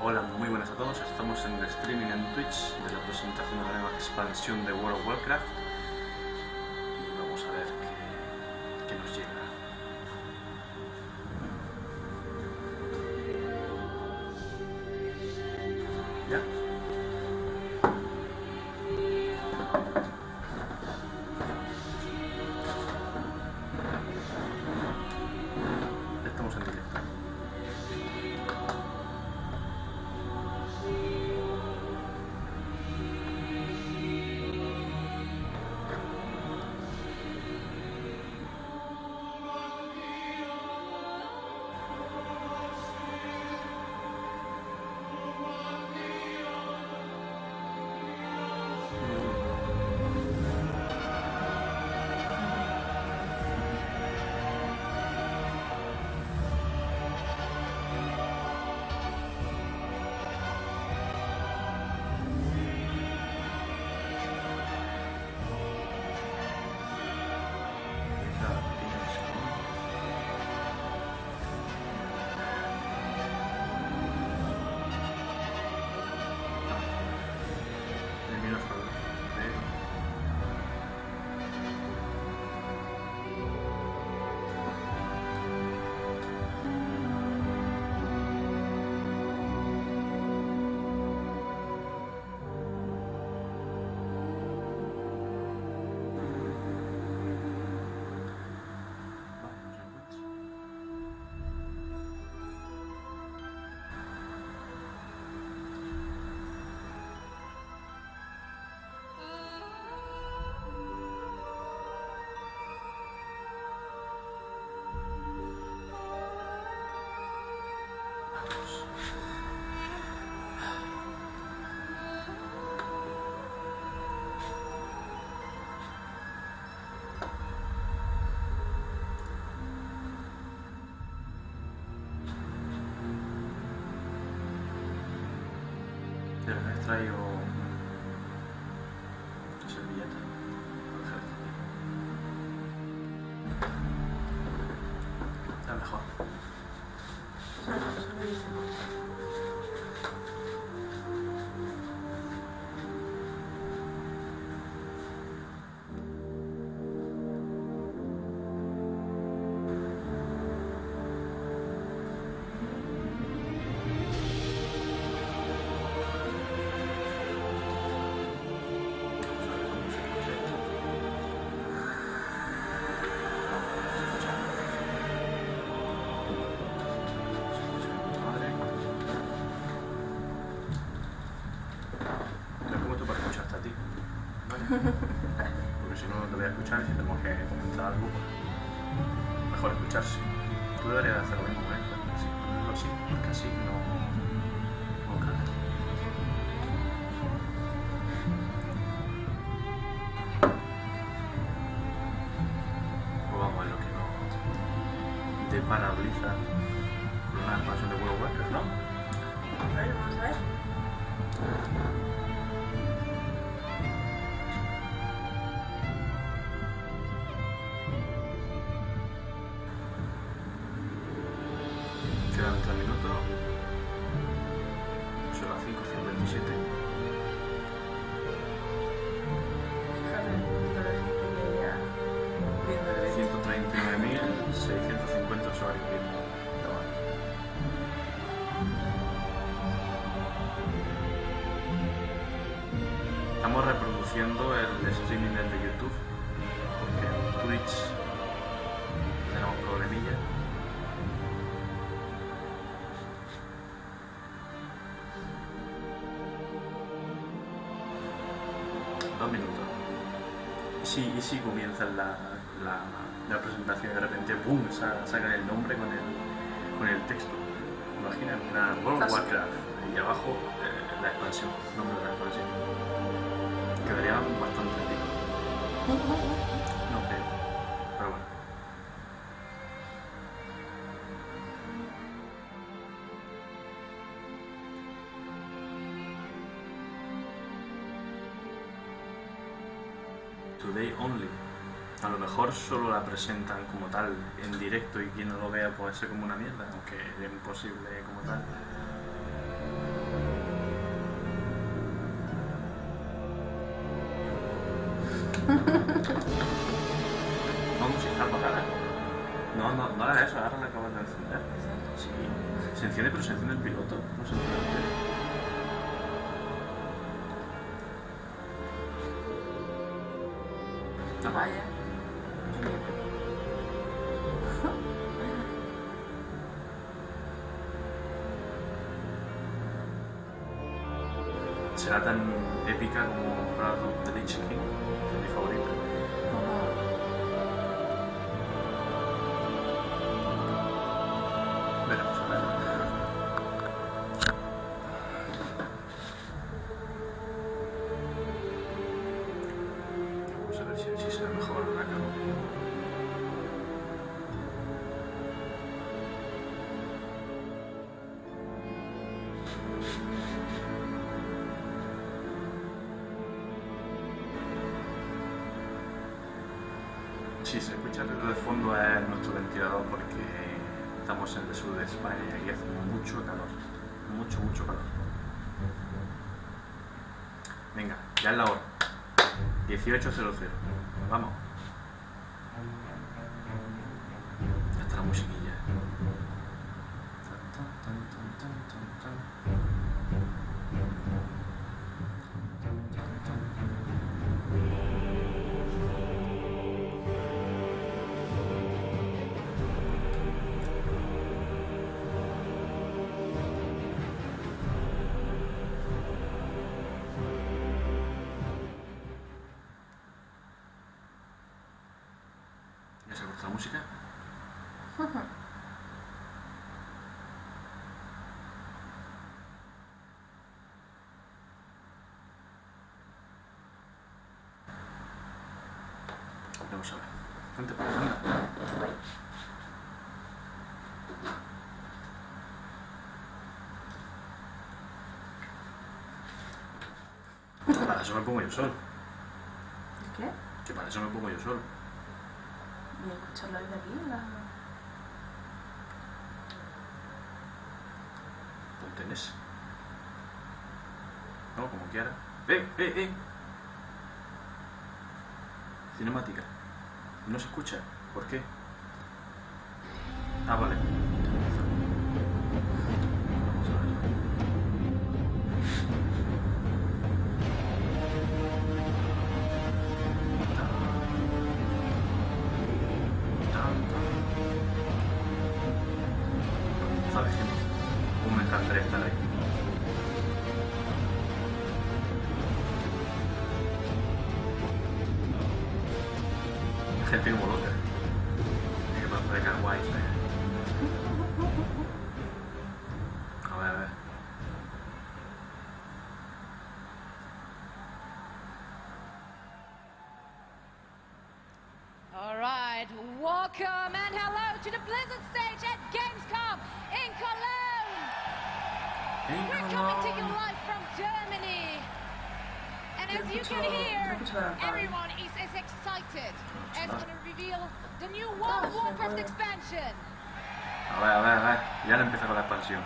Hola, muy buenas a todos. Estamos en el streaming en Twitch de la presentación de la nueva expansión de World of Warcraft y vamos a ver qué nos llega. ¿Ya? Estamos en directo. De verdad he traído servilleta. La mejor. Porque si no te voy a escuchar y si tenemos que comentar algo, pues mejor escucharse. Tú deberías hacer lo mismo con esto, así, porque así no cae. Pues vamos a ver lo que nos depara Blizzard con una expansión de World of Warcraft, ¿no? Bueno, vamos a ver. Quedan 3 minutos. Son las 5:57. Fíjate, la gente que ya viendo el evento. 139.650 usuarios viendo. Estamos reproduciendo el streaming desde YouTube porque en Twitch tenemos problemillas. Y si comienza la presentación y de repente ¡pum! Sacan el nombre con el texto. Imagina, World of Warcraft y abajo la expansión, nombre de la expansión. Quedaría bastante rico. No creo, pero bueno. Today only. A lo mejor solo la presentan como tal en directo y quien no lo vea puede ser como una mierda, aunque es imposible como tal. Vamos, si está apagada. No haga eso, ahora la acabas de encender. Sí, se enciende, pero se enciende el piloto, no se enciende el tele. Ah, Vaya. Será tan épica como Warcraft de Lich King, que es mi favorita. Veremos, a ver. Vamos a ver si se ve mejor la cama. Sí, se escucha el ruido de fondo es nuestro ventilador porque estamos en el sur de España y aquí hace mucho calor. Mucho calor. Venga, ya es la hora. 18:00. Vamos. Ya está la musiquilla. ¿Ya se ha cortado la música? Vamos a ver. Vente para acá. Para eso me pongo yo solo. ¿Qué? Que para eso me pongo yo solo. ¿Y escucharla desde aquí? Ponte en ese. No, como quiera. ¡Eh! Cinemática. No se escucha. ¿Por qué? Ah, vale. Vamos a ver. ¿Sabes, gente? Cómo me encantaría estar ahí. Gente como loca. Que me puede quedar guay, ¿sabes? A ver. Alright, welcome and hello to the Blizzard stage at Gamescom in Cologne! We're coming to you live from Germany! And as you can hear, everyone is as excited as going to reveal the new World of Warcraft expansion! A ver. Ya le empieza con la expansión.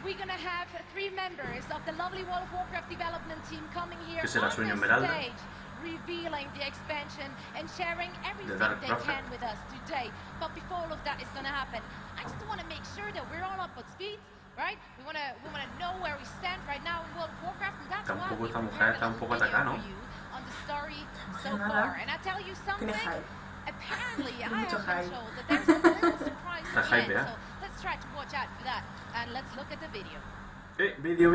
We're gonna have 3 members of the lovely World of Warcraft development team coming here ¿Qué será, on Sueño the Esmeralda? stage, revealing the expansion and sharing everything they Directo. can with us today. But before all of that is gonna happen, I just want to make sure that we're all up at speed, right? We wanna know where we stand right now in World of Warcraft, and that's why Tampoco we esta mujer prepared está a un little poco video atacada, for ¿no? you on the story so far. And I tell you something, apparently I have been told that there's a little surprise Está at the hype, end, ¿eh? so let's try to watch out for that. And let's look at the video. Vídeo.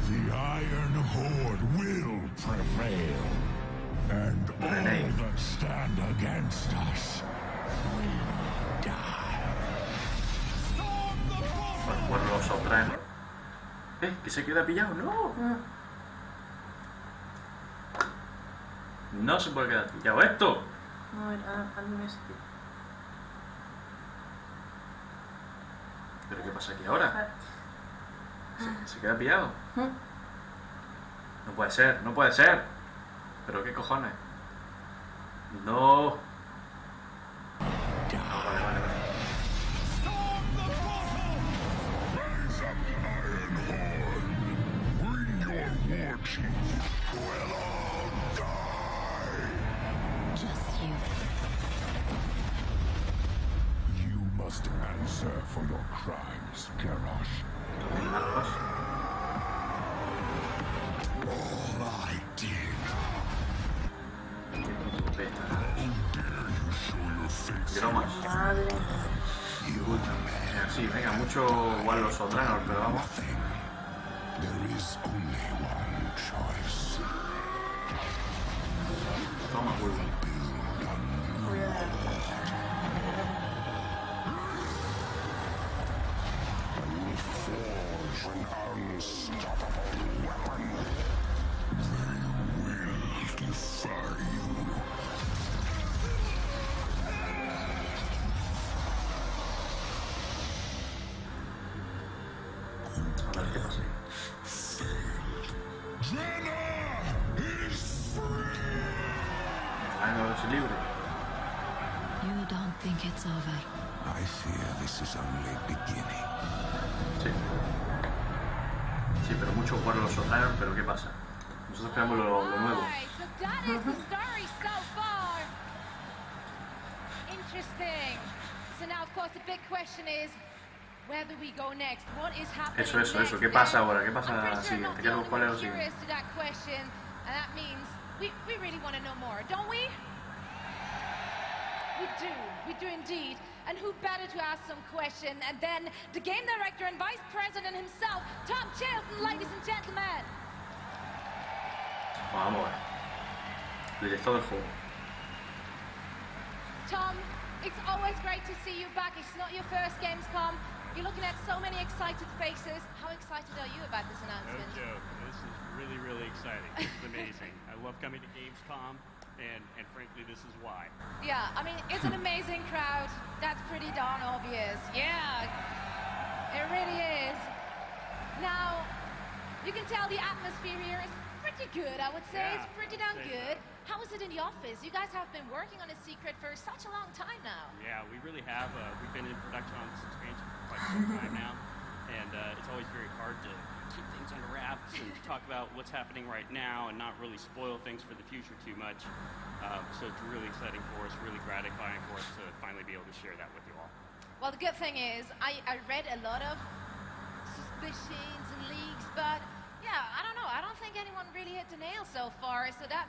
The Iron Horde will prevail, and all that stand against us will die. Pues los otra, ¿no? Que se queda pillado, no. No se puede quedar pillado esto. No, al mes. ¿Pero qué pasa aquí ahora? ¿Se queda pillado? No puede ser. ¿Pero qué cojones? No. Vale. Raise up, Iron answer for your crimes, Garrosh. All I did. How dare you show your face? Quiero más. Madre. Sí, venga, mucho igual los sopranos, pero vamos. There is only one choice. Toma, huevo. Voy a dar. Forge an unstoppable weapon. They will defy you. A ver qué pasa. Jenna is free. Ah, no, es libre. You don't think it's over? I fear this is only beginning. Sí. Sí, pero mucho jugar los sopranos, pero ¿qué pasa? Nosotros creamos lo nuevo. Alright, so that is the story so far. Interesting. So now, of course, the big question is, where do we go next? What is happening Eso. ¿Qué pasa ahora? ¿Qué pasa siguiente? ¿Qué cuál es lo siguiente? Curious to that question, and that means we really want to know more, don't we? We do indeed. And who better to ask some question and then the game director and vice president himself, Tom Chilton, ladies and gentlemen. Vamos a ver. Directo del juego. Tom, it's always great to see you back. It's not your first Gamescom. You're looking at so many excited faces. How excited are you about this announcement? No joke. This is really, really exciting. This is amazing. I love coming to Gamescom. And frankly, this is why. Yeah, I mean, it's an amazing crowd. That's pretty darn obvious. Yeah, it really is. Now, you can tell the atmosphere here is pretty good, I would say. Yeah, It's pretty darn good. How is it in the office? You guys have been working on a secret for such a long time now. Yeah, we really have. We've been in production on this expansion for quite some time now. And it's always very hard to keep things under wraps and talk about what's happening right now and not really spoil things for the future too much. So it's really exciting for us, really gratifying for us to finally be able to share that with you all. Well, the good thing is, I read a lot of suspicions and leaks, but yeah, I don't know. I don't think anyone really hit the nail so far. So that,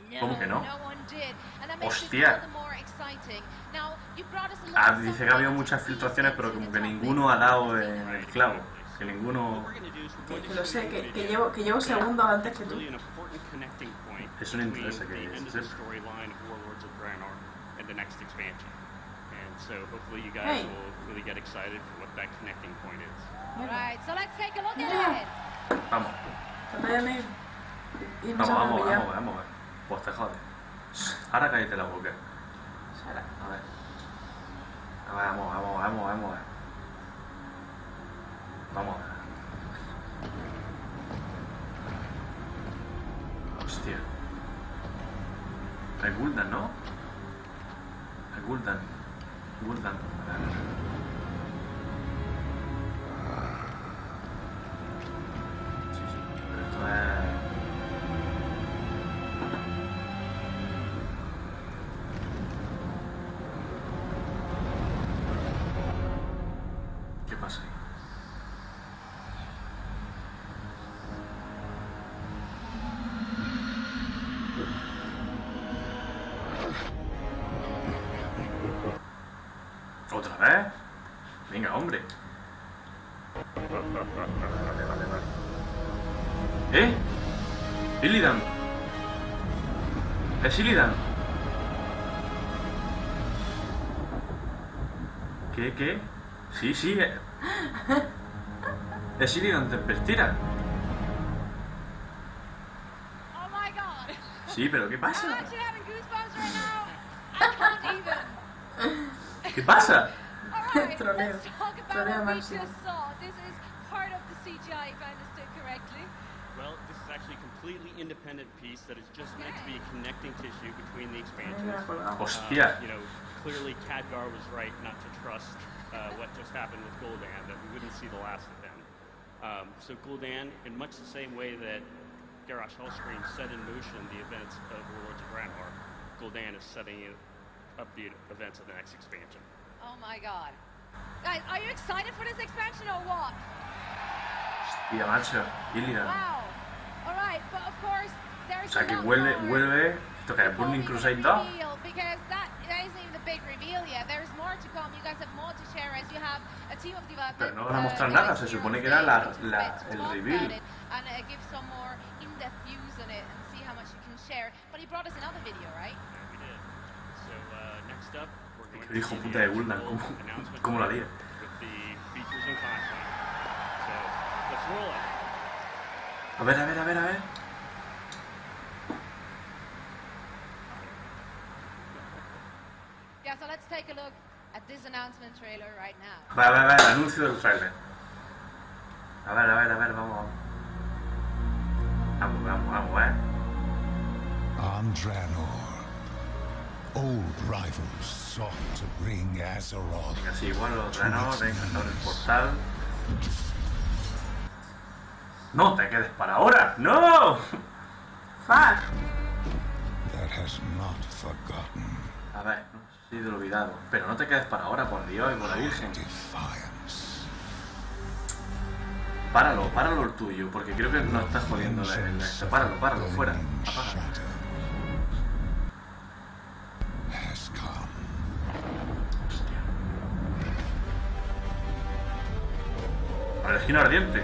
¿Cómo que no? no one did. And that makes it Hostia. all the more exciting. Now, you brought us a lot of Dice que ha habido muchas filtraciones, pero como que ninguno ha dado en el clavo. Que ninguno... What we're going to do is we're going Que to lo just sé, do a que video. llevo segundos antes que tú. Really an important connecting point Eso no between interesa que the end of sepa. the storyline of Warlords of Draenor and the next expansion. And so hopefully you Hey. guys will really get excited for what that connecting point is. Right, so let's take a look Yeah. at it. Vamos. Trata de irnos a Vamos. brillar. Pues te jode. Ahora cállate la boca. Sara. A ver. Vamos. Vamos. Hostia. Hay Gul'dan, ¿no? Hay Gul'dan. Sí, pero esto es... ¿Qué pasa ahí? ¿Otra vez? Venga, hombre. Vale. ¿Eh? Illidan. ¿Es Illidan? ¿Qué? Sí. Es Illidan Tempestira. Oh my god. Sí, pero ¿qué I'm pasa? actually having goosebumps right now. I can't even. ¿Qué pasa? Alright, Troleo. let's talk about Troleo what we máximo. just saw. This is part of the CGI, if I understood correctly. Well, this is actually a completely independent piece that is just meant to be a connecting tissue between the expansions. Mira, colgado. Hostia. Clearly Khadgar was right not to trust what just happened with Gul'dan, that we wouldn't see the last of him. So Gul'dan, in much the same way that Garrosh Hellscream set in motion the events of Warlords of Draenor, Gul'dan is setting up the events of the next expansion. Oh my god. Guys, are you excited for this expansion or what? Hostia, macho. Illidan. Wow. All right, but of course there O is sea, que a lot vuelve... Esto que es before Burning we Crusade 2. reveal, because that isn't even the big reveal yet. There's more to come. You guys have more to share as you have a team of development. Pero no van a mostrar nada, se supone que era el reveal. And give some more in-depth views on it and see how much you can share. But he brought us another video, right? Yeah, we did. So next up, we're going El hijo to puta de Gul'dan, ¿cómo la lía? with the features and content. So let's roll it. A ver. Yeah, so let's take a look at this announcement trailer right now. A ver, anuncio del trailer. A ver, vamos. Vamos, On Draenor, old rivals sought to bring Azeroth. Venga, sí, igual los Draenor, venga, abre el portal. ¡No te quedes para ahora! ¡No! Fuck. That has not forgotten. A ver, no sé si te lo he olvidado. Pero no te quedes para ahora, por Dios y por la Virgen. Defiance. Páralo el tuyo, porque creo que no estás jodiendo el este. Páralo, fuera. Apaga. Has come. Hostia. La Legión Ardiente.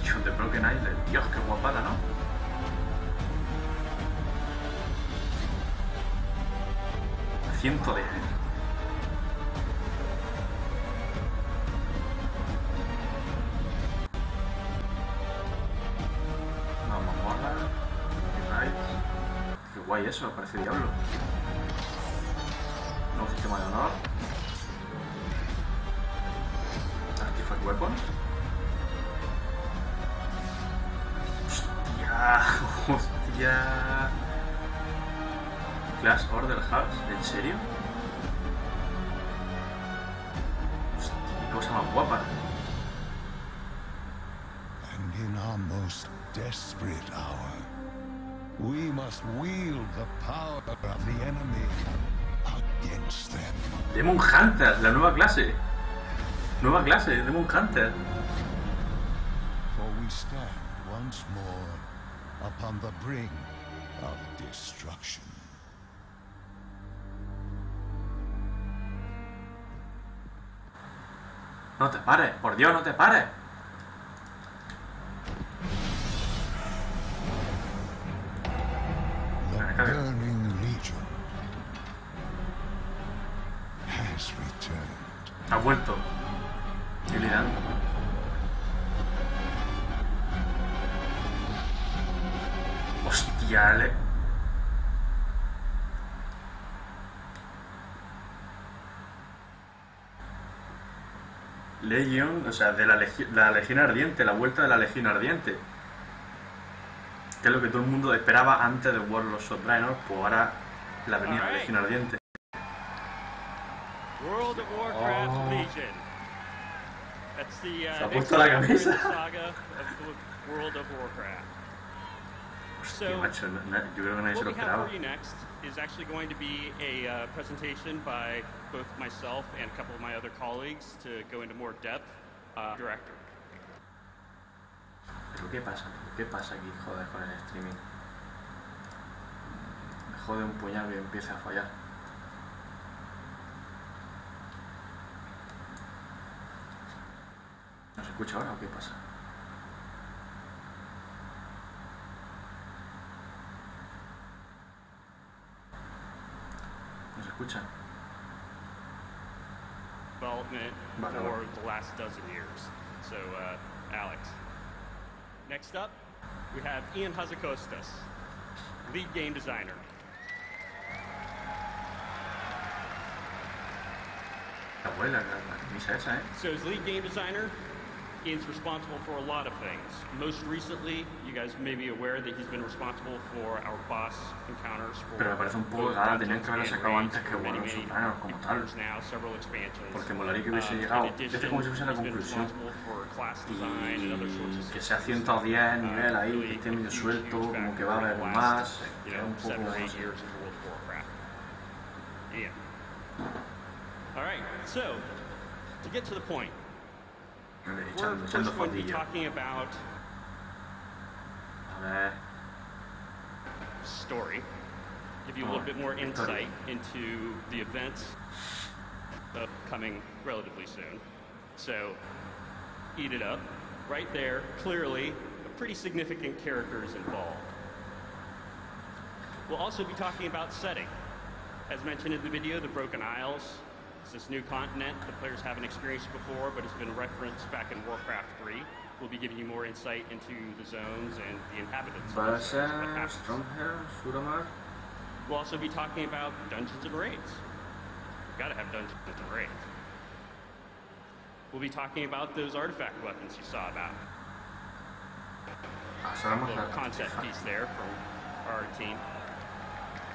Dios, de Broken Island. Dios, qué guapada, ¿no? A 110. Vamos, mola. Qué guay eso, parece diablo. Nuevo sistema de honor. Artifact Weapons. Hostia. Class Order House, ¿en serio? Hostia, qué cosa más guapa. And in our most desperate hour, we must wield the power of the enemy against them. Demon Hunter, la nueva clase. Nueva clase, Demon Hunter. For we stand once more upon the brink of destruction. No te pares, por Dios, no te pares. The Burning Legion has returned. Ha vuelto. Illidan. Hostia, Legion, o sea, de la Legión Ardiente, la vuelta de la Legión Ardiente. Que es lo que todo el mundo esperaba antes de Warlords of Draenor, pues ahora la venida de la Legión Ardiente. World of Warcraft Legion. That's the Se ha puesto la camisa. saga of the World of Warcraft. Hostia, macho, yo creo que nadie se What lo we have esperaba. for you next is actually going to be a presentation by both myself and a couple of my other colleagues to go into more depth. Director. ¿Pero qué pasa? ¿Qué pasa aquí, joder, con el streaming? Me jode un puñal que empiece a fallar. ¿No se escucha ahora o qué pasa? ¿No se escucha? Development for the last dozen years. So, Alex. Next up, we have Ian Hazakostas, lead game designer. La abuela, la camisa esa, ¿eh? So, as lead game designer, Ian's responsible for a lot of things. Most recently, you guys may be aware that he's been responsible for our boss encounters for Pero me parece un poco raro, tenían que haberlo sacado antes que Warcraft Sopranos como tal. now, several expansions. Porque molaría que hubiese llegado, este como si fuese la conclusión. Y que sea 110 nivel ahí, que esté medio suelto, como que va a haber más, que un poco más. Yeah. All right, so to get to the point, we're first going to be talking about story, give you a little bit more insight into the events coming relatively soon. So, eat it up. Right there, clearly, a pretty significant character is involved. We'll also be talking about setting. As mentioned in the video, the Broken Isles. It's this new continent the players haven't experienced before, but it's been referenced back in Warcraft 3. We'll be giving you more insight into the zones and the inhabitants. We'll also be talking about dungeons and raids. You've got to have dungeons and raids. We'll be talking about those artifact weapons you saw about. A little concept piece there from our team.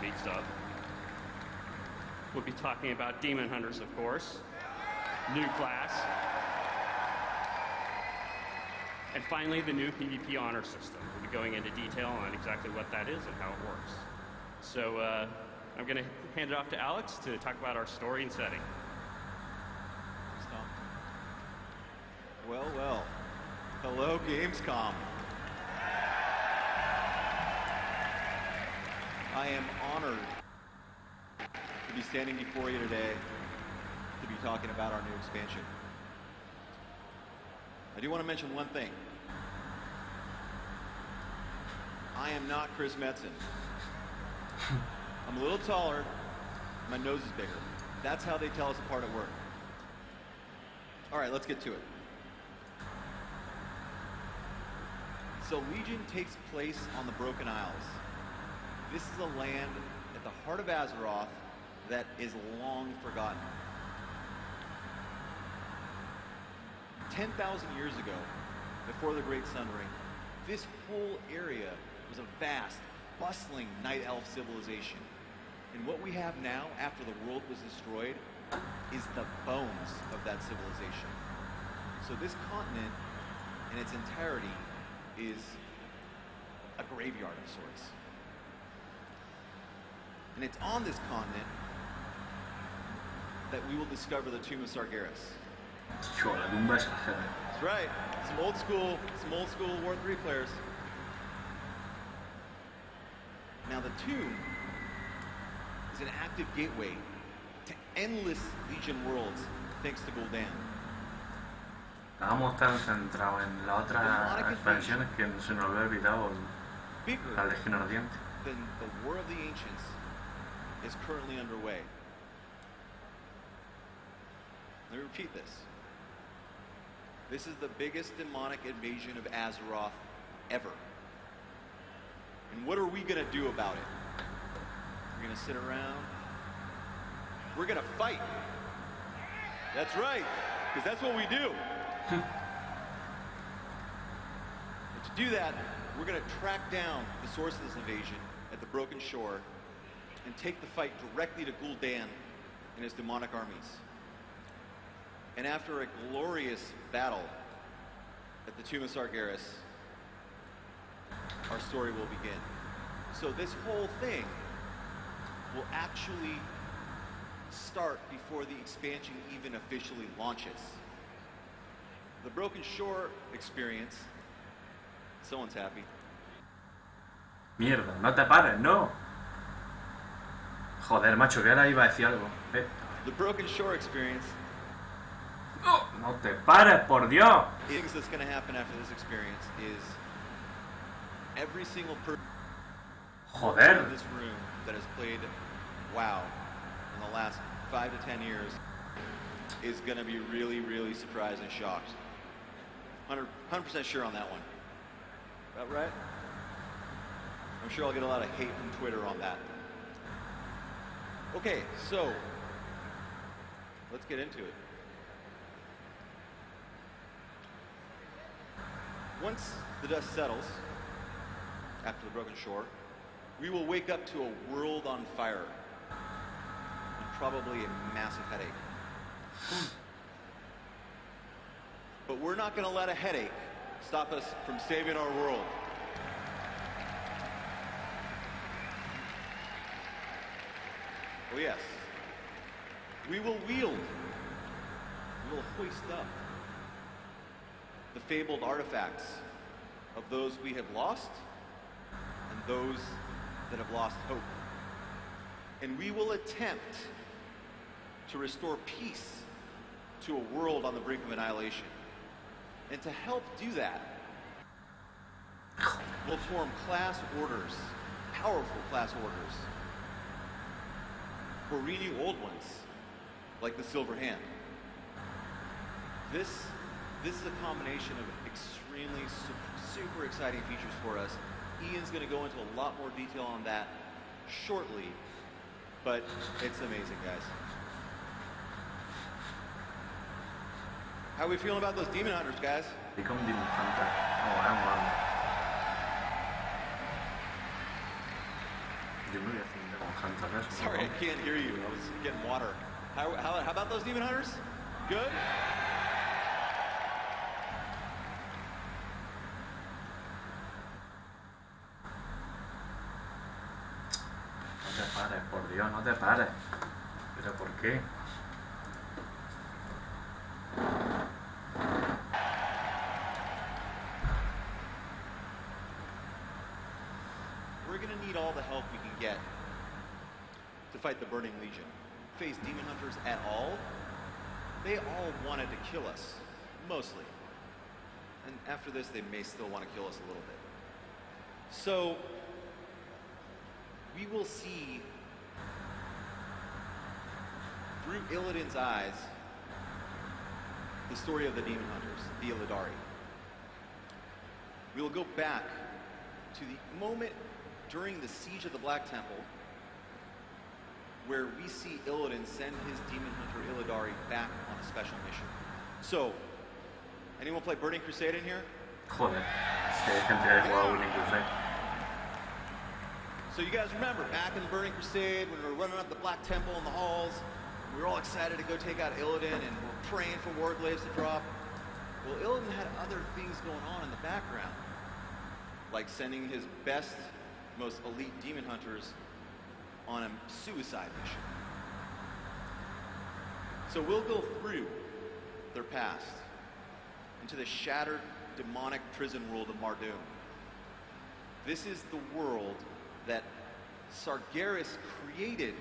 Neat stuff. We'll be talking about Demon Hunters, of course. New class. And finally, the new PvP honor system. We'll be going into detail on exactly what that is and how it works. So I'm going to hand it off to Alex to talk about our story and setting. Well, well. Hello, Gamescom. I am honored to be standing before you today to be talking about our new expansion. I do want to mention one thing. I am not Chris Metzen. I'm a little taller, my nose is bigger. That's how they tell us apart at work. All right, let's get to it. So Legion takes place on the Broken Isles. This is a land at the heart of Azeroth that is long forgotten. 10,000 years ago, before the Great Sun Ring, this whole area was a vast, bustling night elf civilization. And what we have now, after the world was destroyed, is the bones of that civilization. So this continent, in its entirety, is a graveyard of sorts. And it's on this continent that we will discover the tomb of Sargeras. That's right. Some old school War 3 players. Now the tomb is an active gateway to endless Legion worlds thanks to Gul'dan. Estábamos tan centrados en la otra expansión que se nos había olvidado la Legión Ardiente. Then the War of the Ancients is currently underway. Let me repeat this. This is the biggest demonic invasion of Azeroth ever. And what are we going to do about it? We're going to sit around. We're going to fight. That's right, because that's what we do. But to do that, we're going to track down the source of this invasion at the Broken Shore and take the fight directly to Gul'dan and his demonic armies. And after a glorious battle at the Tomb of Sargeras, our story will begin. So this whole thing will actually start before the expansion even officially launches. The Broken Shore experience, someone's happy. Mierda, no te pares, no. Joder, macho, que ahora iba a decir algo. The Broken Shore experience. No te pares, por Dios. Things that's going to happen after this experience is every single person in this room that has played WoW in the last 5 to 10 years is going to be really, really surprised and shocked. 100% sure on that one. That right? I'm sure I'll get a lot of hate from Twitter on that. Okay, so let's get into it. Once the dust settles, after the broken shore, we will wake up to a world on fire and probably a massive headache. But we're not going to let a headache stop us from saving our world. Oh yes, we will wield, we will hoist up the fabled artifacts of those we have lost and those that have lost hope. And we will attempt to restore peace to a world on the brink of annihilation. And to help do that, we'll form class orders, powerful class orders, or renew old ones, like the Silver Hand. This is a combination of extremely super exciting features for us. Ian's going to go into a lot more detail on that shortly, but it's amazing, guys. How are we feeling about those demon hunters, guys? Become demon hunter. Oh, I don't want to. Sorry, I can't hear you. I was getting water. How about those demon hunters? Good? No te pares, por Dios, no te pares. ¿Pero por qué? We're going to need all the help we can get to fight the Burning Legion. Face demon hunters at all, they all wanted to kill us, mostly. And after this, they may still want to kill us a little bit. So, we will see through Illidan's eyes the story of the demon hunters, the Illidari. We will go back to the moment during the siege of the Black Temple where we see Illidan send his demon hunter Illidari back on a special mission. So, anyone play Burning Crusade in here? Joder, es que hay gente que ha jugado Burning Crusade. So you guys remember, back in the Burning Crusade, when we were running up the Black Temple in the halls, we were all excited to go take out Illidan, and we were praying for Warglaives to drop. Well, Illidan had other things going on in the background, like sending his best, most elite demon hunters on a suicide mission. So we'll go through their past into the shattered demonic prison world of Mardum. This is the world that Sargeras created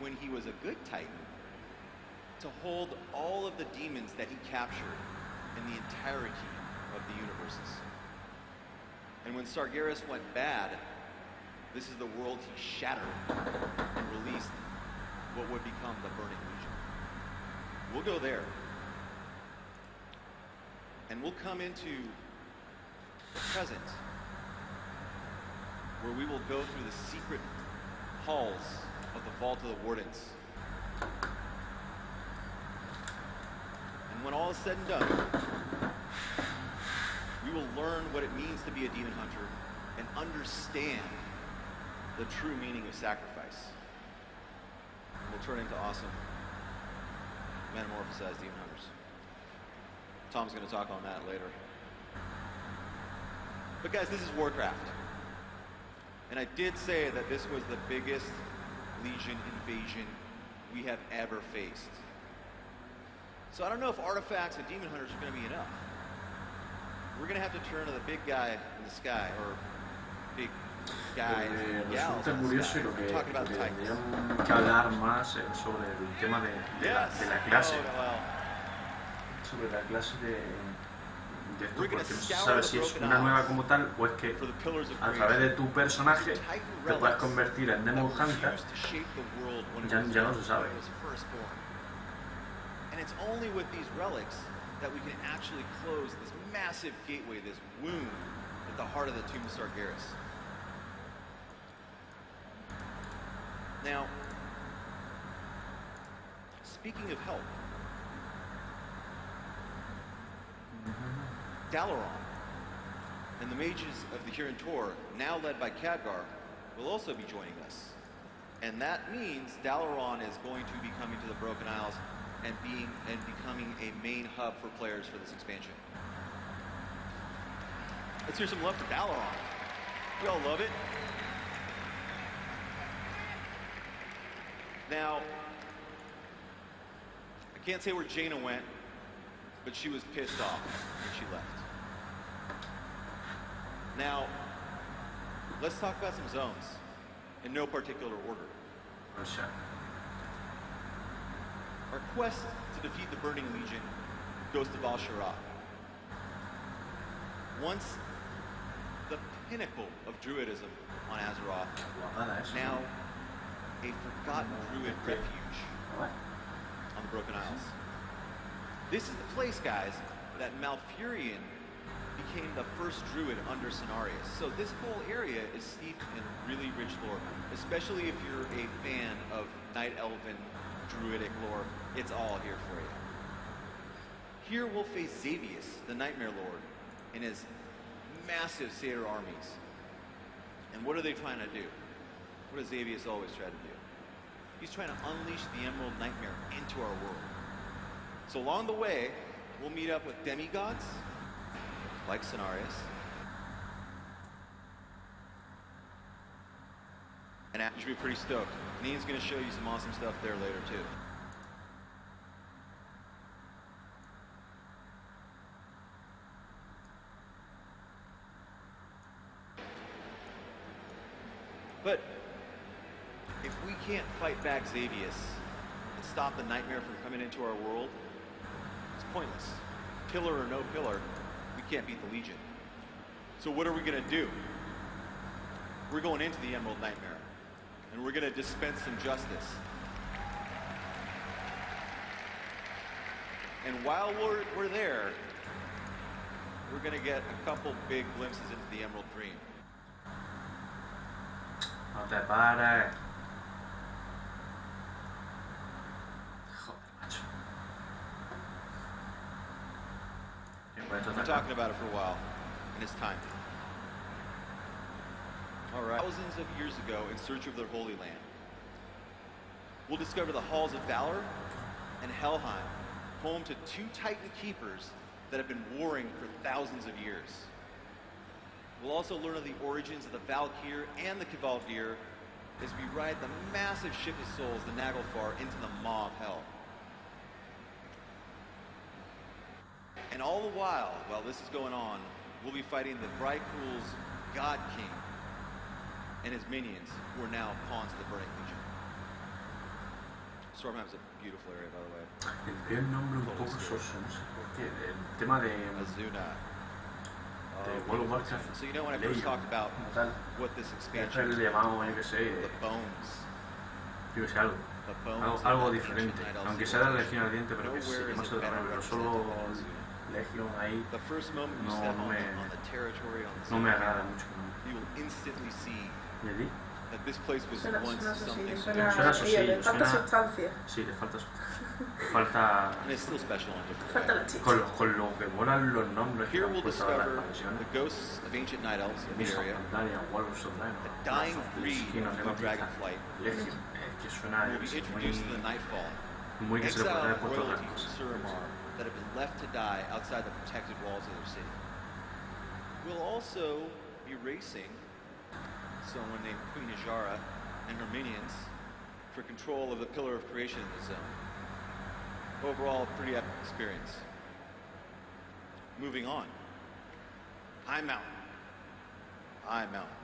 when he was a good Titan to hold all of the demons that he captured in the entirety of the universes. And when Sargeras went bad, this is the world he shattered and released what would become the Burning Legion. We'll go there. And we'll come into the present, where we will go through the secret halls of the Vault of the Wardens. And when all is said and done, we will learn what it means to be a demon hunter and understand the true meaning of sacrifice. We'll turn into awesome metamorphosized demon hunters. Tom's going to talk on that later. But guys, this is Warcraft. And I did say that this was the biggest Legion invasion we have ever faced. So I don't know if artifacts and demon hunters are going to be enough. We're going to have to turn to the big guy in the sky, or big guys and gals Resulta in the curioso sky. lo que We're talking about the Titans. tendríamos que hablar más sobre el tema de la clase. Oh, well. Sobre la clase de esto, We're porque gonna no se scour sabe the si es broken una nueva isles como tal o es que for the pillars of a grace. través de tu personaje Titan te puedes relics convertir en that Demon were Hunter. used to shape the world when it Ya was- no se sabe. when it was first born. And it's only with these relics that we can actually close this massive gateway, this wound at the heart of the Tomb of Sargeras. Now, speaking of help, Dalaran, And the mages of the Huron Tor, now led by Khadgar, will also be joining us. And that means Dalaran is going to be coming to the Broken Isles and becoming a main hub for players for this expansion. Let's hear some love for Dalaran. We all love it. Now, I can't say where Jaina went, but she was pissed off when she left. Now, let's talk about some zones, in no particular order. Oh, shit. Our quest to defeat the Burning Legion goes to Val'sharah. Once the pinnacle of Druidism on Azeroth, now a forgotten Druid refuge on the Broken Isles. This is the place, guys, that Malfurion became the first Druid under Cenarius. So this whole area is steeped in really rich lore, especially if you're a fan of Night Elven Druidic lore. It's all here for you. Here we'll face Xavius, the Nightmare Lord, and his massive Satyr armies. And what are they trying to do? What does Xavius always try to do? He's trying to unleash the Emerald Nightmare into our world. So along the way, we'll meet up with demigods, like Cenarius, and you should be pretty stoked. Nian's going to show you some awesome stuff there later, too. But if we can't fight back Xavius and stop the Nightmare from coming into our world, it's pointless. Pillar or no pillar, we can't beat the Legion. So what are we going to do? We're going into the Emerald Nightmare, and we're going to dispense some justice. And while we're there, we're going to get a couple big glimpses into the Emerald Dream. No te pares. Joder, macho. We've been talking about it for a while, and it's time. All right. Thousands of years ago, in search of their Holy Land, we'll discover the Halls of Valor and Helheim, home to two Titan Keepers that have been warring for thousands of years. We'll also learn of the origins of the Valkyr and the Kvaldir as we ride the massive ship of souls, the Naglfar, into the Maw of Hell. And all the while this is going on, we'll be fighting the Vryk'ul's God King and his minions, who are now pawns of the Burning Legion. Stormham's a beautiful area, by the way. El nombre un poco soso, no sé por qué. El tema de Azuna. World of Warcraft. So you know when I first talked about what this expansion is, le llamamos, yo que sé, the bones. Yo que sé, algo diferente. Aunque sea la Legión Ardiente, pero que se llama otro nombre, pero solo Legión ahí The first moment you step on the territory on the no me agrada mucho. you will instantly see ¿Y allí? that this place was Suena once así, something suena Suena frío, sí, le falta suena- sustancia. Sí, le falta falta and it's still special on different Falta la ways. chicha. con lo que molan los nombres que Here han we'll puesto a las discover expansiones. the ghosts of ancient night elves in the Misa area, Pandaria, Warlords of Draenor, a dying breed Legion of of blue Nemesis, dragonflight, Legion, que suena will be introduced to the Nightfall, muy que se le puede haber exiled puesto otra royalty from cosa. Suramar that have been left to die outside the protected walls of their city. We'll also be racing someone named Queen Ajara and her minions for control of the Pillar of Creation in the zone. Overall, a pretty epic experience. Moving on. High Mountain. High Mountain.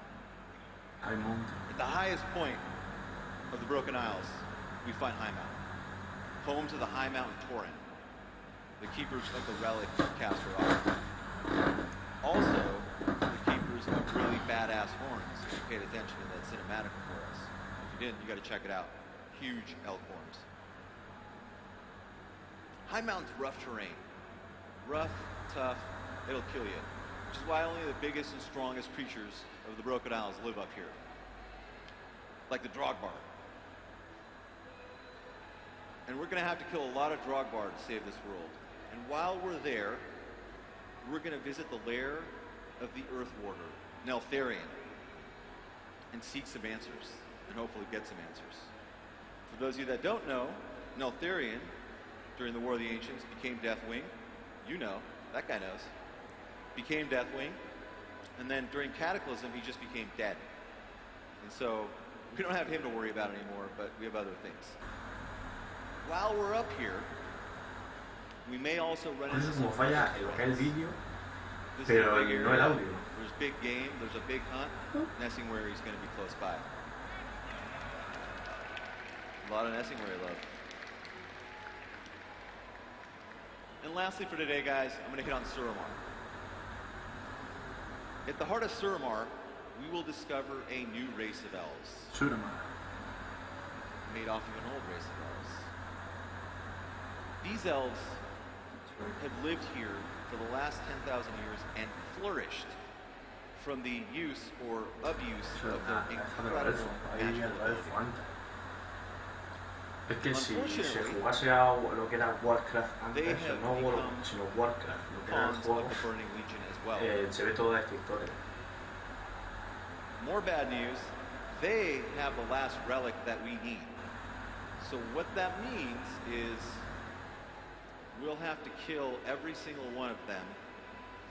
High Mountain. At the highest point of the Broken Isles, we find High Mountain, home to the High Mountain Torrent, the keepers of the relic of Kasteroth. Also, the keepers of really badass horns, if you paid attention to that cinematic for us. If you didn't, you gotta check it out. Huge elk horns. High Mountain's rough terrain. Rough, tough, it'll kill you. Which is why only the biggest and strongest creatures of the Broken Isles live up here. Like the Drogbar. And we're gonna have to kill a lot of Drogbar to save this world. And while we're there, we're gonna visit the lair of the Earth Warder, Neltharion, and seek some answers, and hopefully get some answers. For those of you that don't know, Neltharion, during the War of the Ancients, became Deathwing. You know, that guy knows. Became Deathwing, and then during Cataclysm, he just became dead. And so, we don't have him to worry about anymore, but we have other things. While we're up here, we may also run into some falla el vídeo, this pero is a big no el area. audio. There's big game, there's a big hunt. Nessingwary is going to be close by. A lot of Nessingwary love. And lastly for today, guys, I'm going to hit on Suramar. At the heart of Suramar, we will discover a new race of elves. Suramar. Made off of an old race of elves. These elves have lived here for the last 10,000 years and flourished from the use or abuse of their incredible magical ability. Es que si se jugase a lo que era Warcraft antes, no Warcraft, sino Warcraft, lo que era el juego, se ve toda esta historia. More bad news, they have the last relic that we need. So what that means is we'll have to kill every single one of them,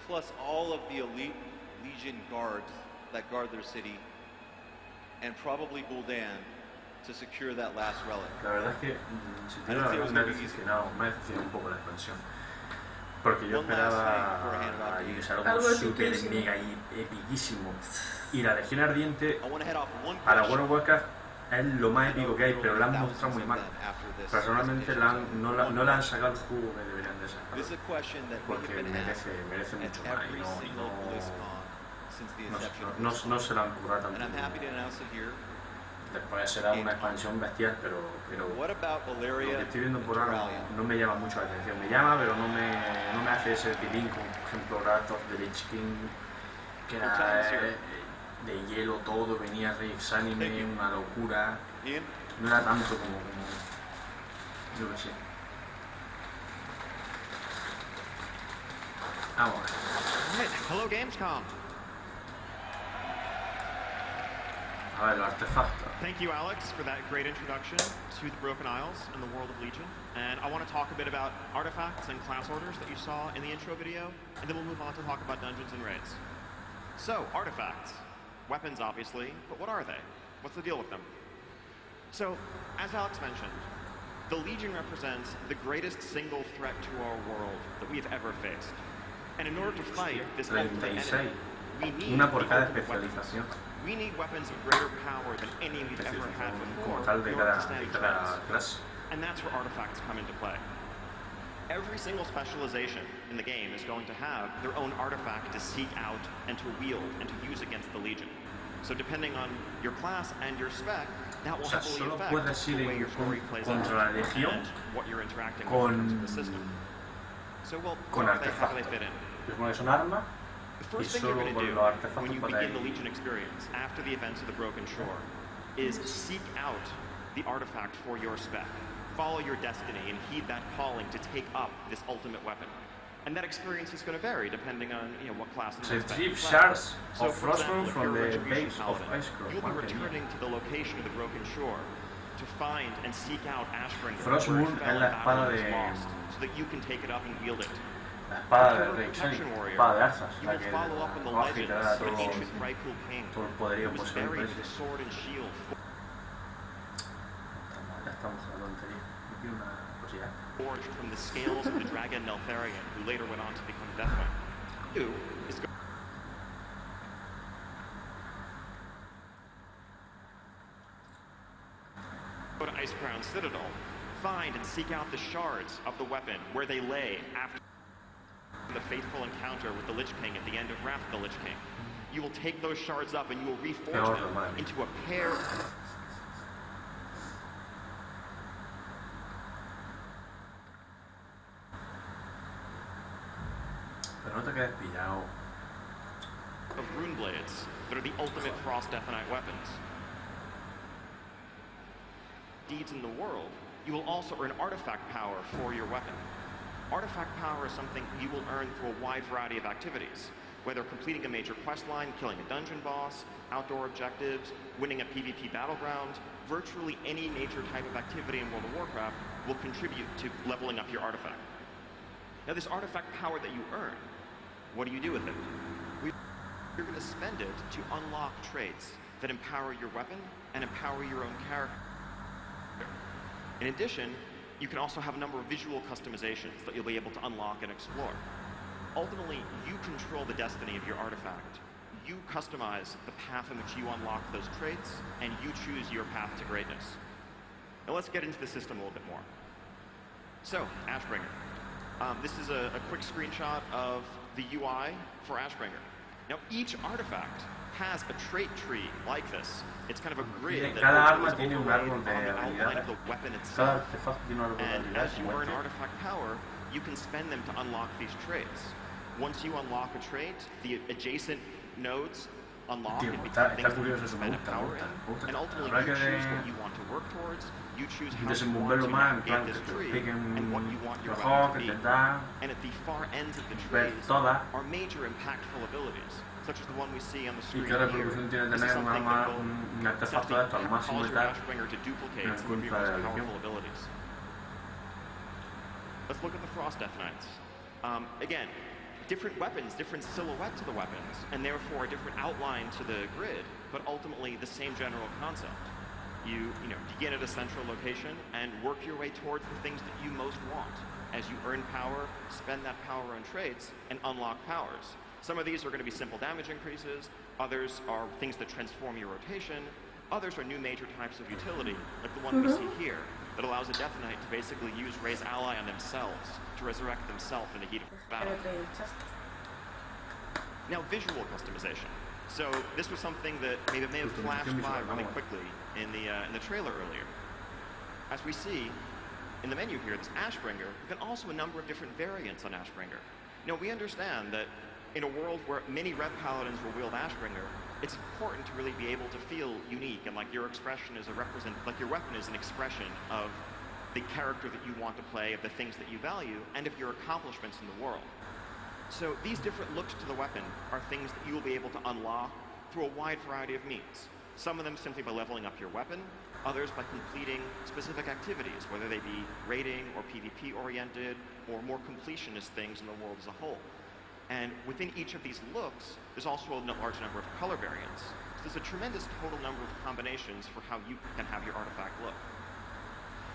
plus all of the elite Legion guards that guard their city, and probably Gul'dan to secure that last relic. La verdad es que, si te digo la verdad, me ha decepcionado un poco la expansión. Porque yo esperaba que sea algo super mega y epiquísimo. Y la Legión Ardiente, para World of Warcraft, es lo más épico que hay, pero la han mostrado muy mal. Personalmente no la han sacado el jugo que deberían de sacar. Porque merece mucho más y no se la han currado tanto. Después será una expansión bestial, pero lo que estoy viendo por ahora no me llama mucho la atención. Me llama, pero no me hace ese feeling como, por ejemplo, Wrath of the Lich King, que era de hielo todo, venía Rey Exánime, una locura. No era tanto como yo qué sé. Vamos a ver. Hello, Gamescom. A ver, los artefactos. Thank you, Alex, for that great introduction to the Broken Isles and the world of Legion. And I want to talk a bit about artifacts and class orders that you saw in the intro video, and then we'll move on to talk about dungeons and raids. So, artifacts. Weapons, obviously, but what are they? What's the deal with them? So, as Alex mentioned, the Legion represents the greatest single threat to our world that we have ever faced. And in order to fight this ultimate enemy, we need weapons. We need weapons of greater power than any we've ever had before in order to stand a chance. And that's where artifacts come into play. Every single specialization in the game is going to have their own artifact to seek out and to wield and to use against the Legion. So depending on your class and your spec, that will heavily affect the way your story plays out and what you're interacting with in terms of the system. So, well, how do they fit in? The first thing you're going to do when you begin the Legion experience after the events of the Broken Shore is seek out the artifact for your spec. Follow your destiny and heed that calling to take up this ultimate weapon. And that experience is going to vary depending on what class and spec you play. So for example, if you're a Retribution Paladin, you'll be returning to the location of the Broken Shore to find and seek out Ashburn where it fell in battle and was lost, so that you can take it up and wield it. If you're a Protection Warrior, you will follow up on the legends of an ancient Rykul king who was buried with a sword and shield. Forged from the scales of the dragon Neltharion, who later went on to become Deathwing. Who is go to Icecrown Citadel, find and seek out the shards of the weapon where they lay after the faithful encounter with the Lich King at the end of Wrath of the Lich King. You will take those shards up and you will reforge them into a pair. Of rune blades that are the ultimate Frost Death Knight weapons. Deeds in the world, you will also earn artifact power for your weapon. Artifact power is something you will earn through a wide variety of activities. Whether completing a major quest line, killing a dungeon boss, outdoor objectives, winning a PvP battleground, virtually any nature type of activity in World of Warcraft will contribute to leveling up your artifact. Now this artifact power that you earn, what do you do with it? You're going to spend it to unlock traits that empower your weapon and empower your own character. In addition, you can also have a number of visual customizations that you'll be able to unlock and explore. Ultimately, you control the destiny of your artifact. You customize the path in which you unlock those traits, and you choose your path to greatness. Now let's get into the system a little bit more. So, Ashbringer. This is a quick screenshot of the UI for Ashbringer. Now, each artifact has a trait tree like this. It's kind of a grid that arma is tiene un overlaid árbol on de the outline habilidades. of the weapon Cada itself. artefacto tiene un árbol de And as habilidades you como earn este. artifact power, you can spend them to unlock these traits. Once you unlock a trait, the adjacent nodes unlock Tío, and está become things that you curioso can eso, spend me a gusta, power me gusta. in. And ultimately, Habrá you que choose what you want to work towards, you choose how you want desenvolverlo to más, en navigate plan que this te tree, expliquen and what you want your mejor, weapon que to te be. da, And at the far ends of the ver trees todas, are major impactful abilities, such as the one we see on the y screen qué here. repercusión tiene This is tener something that will un artefacto de esto al máximo cause y your tal. Ashbringer to duplicate en some of your contra de most la powerful religión. abilities. Let's look at the Frost Death Knights. Again, different weapons, different silhouette to the weapons, and therefore a different outline to the grid, but ultimately the same general concept. You begin at a central location and work your way towards the things that you most want. As you earn power, spend that power on traits, and unlock powers. Some of these are going to be simple damage increases, others are things that transform your rotation, others are new major types of utility, like the one we see here, that allows a Death Knight to basically use Ray's ally on themselves, to resurrect themselves in the heat of battle. Now, visual customization. So this was something that may have flashed by really quickly in the trailer earlier. As we see in the menu here, this Ashbringer, but then also a number of different variants on Ashbringer. Now, we understand that in a world where many Red Paladins will wield Ashbringer, it's important to really be able to feel unique and like your expression is like your weapon is an expression of the character that you want to play, of the things that you value, and of your accomplishments in the world. So these different looks to the weapon are things that you will be able to unlock through a wide variety of means. Some of them simply by leveling up your weapon, others by completing specific activities, whether they be raiding or PvP oriented, or more completionist things in the world as a whole. And within each of these looks, there's also a large number of color variants. So there's a tremendous total number of combinations for how you can have your artifact look.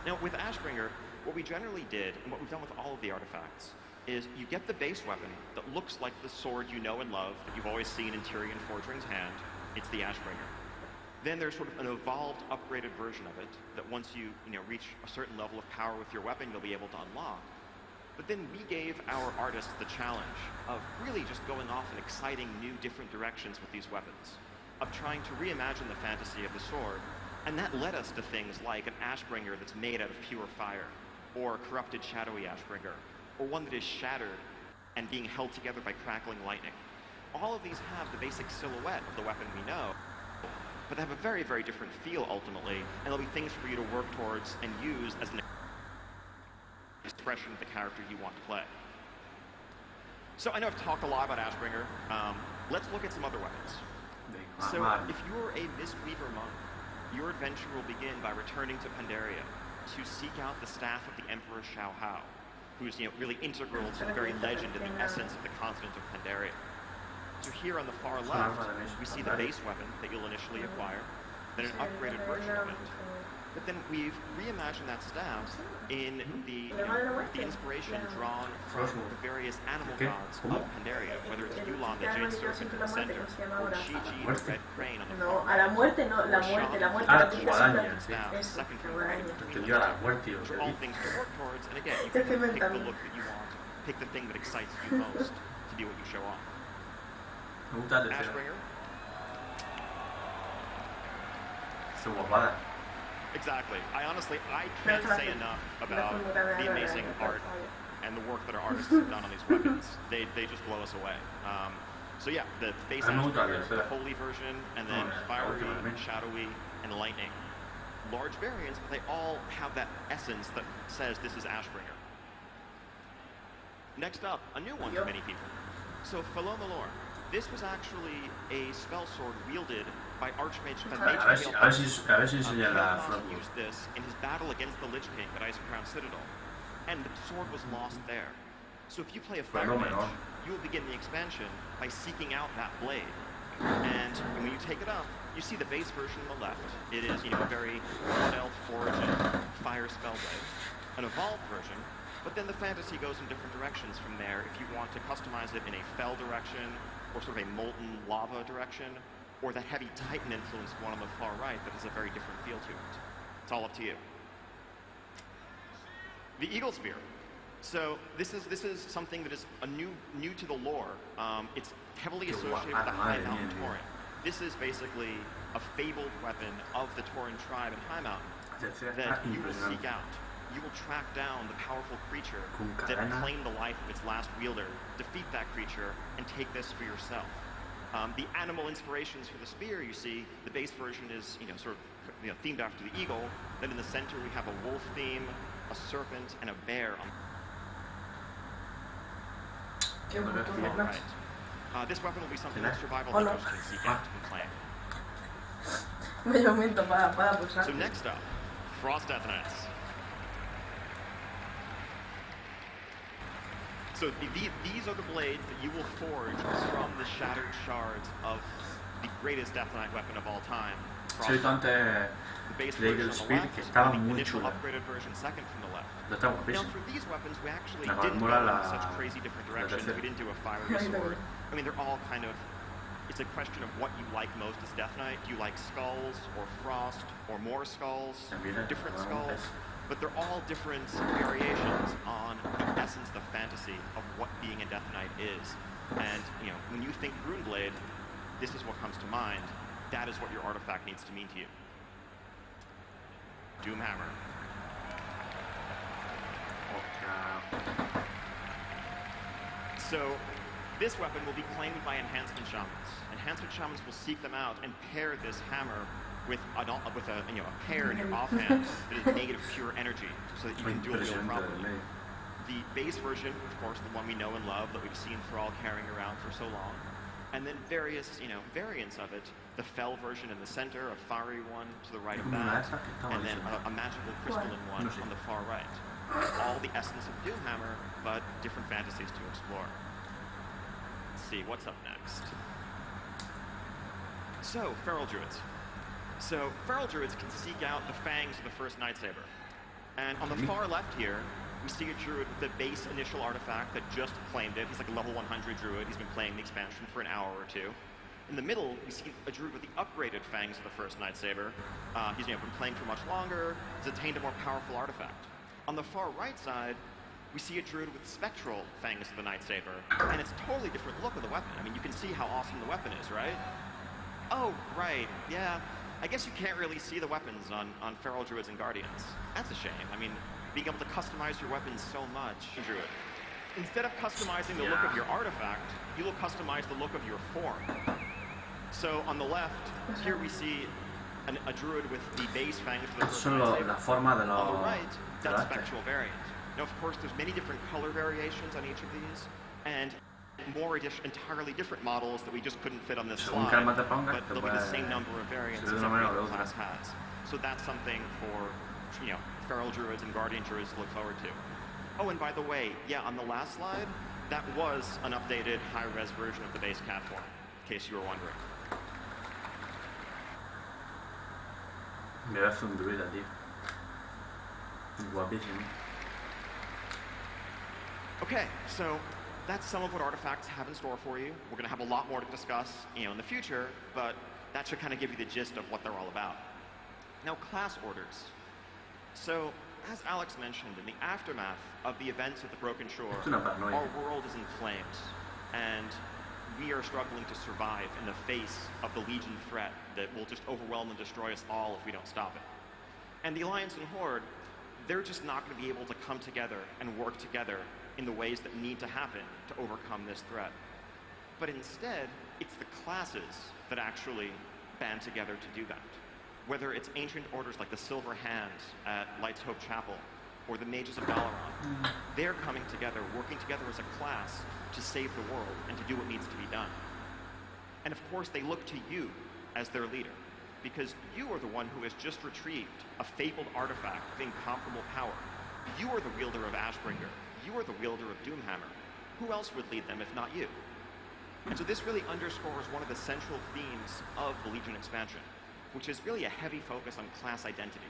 Now with Ashbringer, what we generally did, and what we've done with all of the artifacts, is you get the base weapon that looks like the sword you know and love, that you've always seen in Tyrion Forgering's hand. It's the Ashbringer. Then there's sort of an evolved, upgraded version of it that once you reach a certain level of power with your weapon, you'll be able to unlock. But then we gave our artists the challenge of really just going off in exciting new different directions with these weapons, of trying to reimagine the fantasy of the sword, and that led us to things like an Ashbringer that's made out of pure fire, or a corrupted shadowy Ashbringer, or one that is shattered and being held together by crackling lightning. All of these have the basic silhouette of the weapon we know, but they have a very, very different feel ultimately, and there'll be things for you to work towards and use as an expression of the character you want to play. So I know I've talked a lot about Ashbringer. Let's look at some other weapons. So if you're a Mistweaver monk, your adventure will begin by returning to Pandaria to seek out the staff of the Emperor Xiao Hao, who's really integral to the very legend and the essence of the continent of Pandaria. So here on the far left, we see the base weapon that you'll initially acquire, then an upgraded version of it. But then we've reimagined that staff in the inspiration drawn from the various animal gods of Pandaria, whether it's Yulan, the Jade Serpent in the center, or Shiji, the Red Crane on the No, far a la muerte no, la muerte la Shan, staff, second from the right between them. Those are all things to work towards, and again, you can pick the look that you want, pick the thing that excites you most to be what you show off. Ashbringer. So guapada. Exactly. I can't say enough about the amazing art and the work that our artists have done on these weapons. They just blow us away. So yeah, the base Ashbringer, the holy version, and then fiery, shadowy, and lightning. Large variants, but they all have that essence that says this is Ashbringer. Next up, a new one for many people. So Falo Malor. this was actually a spell sword wielded by Archmage A ver si enseña la flor. used this in his battle against the Lich King at Icecrown Citadel, and the sword was lost there. So if you play a Fire Mage, you will begin the expansion by seeking out that blade. And when you take it up, you see the base version on the left. It is, a very Blood Elf origin fire spell blade. An evolved version, but then the fantasy goes in different directions from there if you want to customize it in a Fel direction, or sort of a molten lava direction, or the heavy Titan influenced one on the far right that has a very different feel to it. It's all up to you. The Eagle Spear. So this is something that is new to the lore. It's heavily associated with the High Mountain Torrent. This is basically a fabled weapon of the Tauren tribe in High Mountain that you will seek out. You will track down the powerful creature that claimed the life of its last wielder, defeat that creature, and take this for yourself. The animal inspirations for the spear, you see, the base version is sort of themed after the eagle. Then in the center we have a wolf theme, a serpent, and a bear. Right. This weapon will be something that survival hunters can seek out and claim. So next up, Frost Death Knights. So these are the blades that you will forge from the shattered shards of the greatest Death Knight weapon of all time. The base version on the left, and the initial upgraded version second from the left. Now for these weapons, we actually didn't go in such crazy different directions. We didn't do a fiery sword. I mean, they're all kind of, it's a question of what you like most as Death Knight. Do you like skulls, or frost, or more skulls, different skulls? But they're all different variations on the essence, the fantasy of what being a Death Knight is. And, when you think Runeblade, this is what comes to mind. That is what your artifact needs to mean to you. Doomhammer. So, this weapon will be claimed by Enhancement Shamans. Enhancement Shamans will seek them out and pair this hammer with a pair in your offhand that is negative pure energy, so that you can dual wield properly. The base version, of course, the one we know and love that we've seen Thrall carrying around for so long, and then various variants of it. The Fel version in the center, a fiery one to the right of that, and then a magical crystalline one on the far right. All the essence of Doomhammer, but different fantasies to explore. Let's see, what's up next? So, Feral Druids. So, Feral Druids can seek out the fangs of the first Nightsaber. And on the far left here, we see a Druid with the base initial artifact that just claimed it. He's like a level 100 Druid. He's been playing the expansion for an hour or two. In the middle, we see a Druid with the upgraded fangs of the first Nightsaber. He's been playing for much longer. He's attained a more powerful artifact. On the far right side, we see a Druid with spectral fangs of the Nightsaber. And it's a totally different look of the weapon. I mean, you can see how awesome the weapon is, right? Oh, right, yeah. I guess you can't really see the weapons on Feral Druids and Guardians. That's a shame. I mean, being able to customize your weapons so much, Druid. Instead of customizing the look of your artifact, you will customize the look of your form. So on the left, here we see a Druid with the base fangs of the first Nightsaber. On the right, that spectral variant. Now, of course, there's many different color variations on each of these, and more entirely different models that we just couldn't fit on this slide, but there'll be the same number of variants as every other class has. So that's something for, Feral Druids and Guardian Druids to look forward to. Oh, and by the way, yeah, on the last slide, that was an updated high-res version of the base cat form, in case you were wondering. Mira, es un druida, tío. Guapísimo. Okay, so that's some of what artifacts have in store for you. We're going to have a lot more to discuss, in the future, but that should kind of give you the gist of what they're all about. Now, class orders. So, as Alex mentioned, in the aftermath of the events at the Broken Shore, our world is in flames, and we are struggling to survive in the face of the Legion threat that will just overwhelm and destroy us all if we don't stop it. And the Alliance and Horde, they're just not going to be able to come together and work together in the ways that need to happen to overcome this threat. But instead, it's the classes that actually band together to do that. Whether it's ancient orders like the Silver Hand at Light's Hope Chapel, or the Mages of Dalaran, they're coming together, working together as a class to save the world and to do what needs to be done. And of course, they look to you as their leader, because you are the one who has just retrieved a fabled artifact of incomparable power. You are the wielder of Ashbringer. You are the wielder of Doomhammer. Who else would lead them if not you? And so this really underscores one of the central themes of the Legion expansion, which is really a heavy focus on class identity.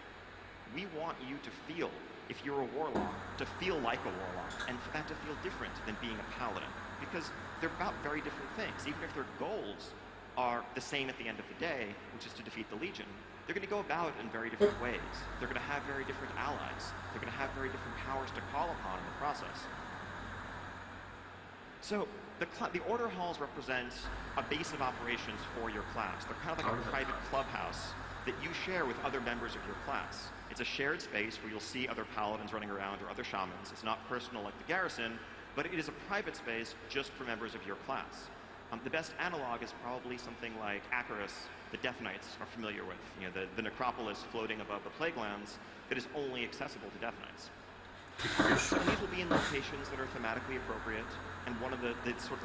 We want you to feel, if you're a warlock, to feel like a warlock, and for that to feel different than being a paladin, because they're about very different things. Even if their goals are the same at the end of the day, which is to defeat the Legion, they're going to go about in very different ways. They're going to have very different allies. They're going to have very different powers to call upon in the process. So the order halls represent a base of operations for your class. They're kind of like a private clubhouse that you share with other members of your class. It's a shared space where you'll see other paladins running around or other shamans. It's not personal like the garrison, but it is a private space just for members of your class. The best analog is probably something like Acheris, the Death Knights are familiar with. You know, the necropolis floating above the Plague Lands that is only accessible to Death Knights. So these will be in locations that are thematically appropriate, and one of the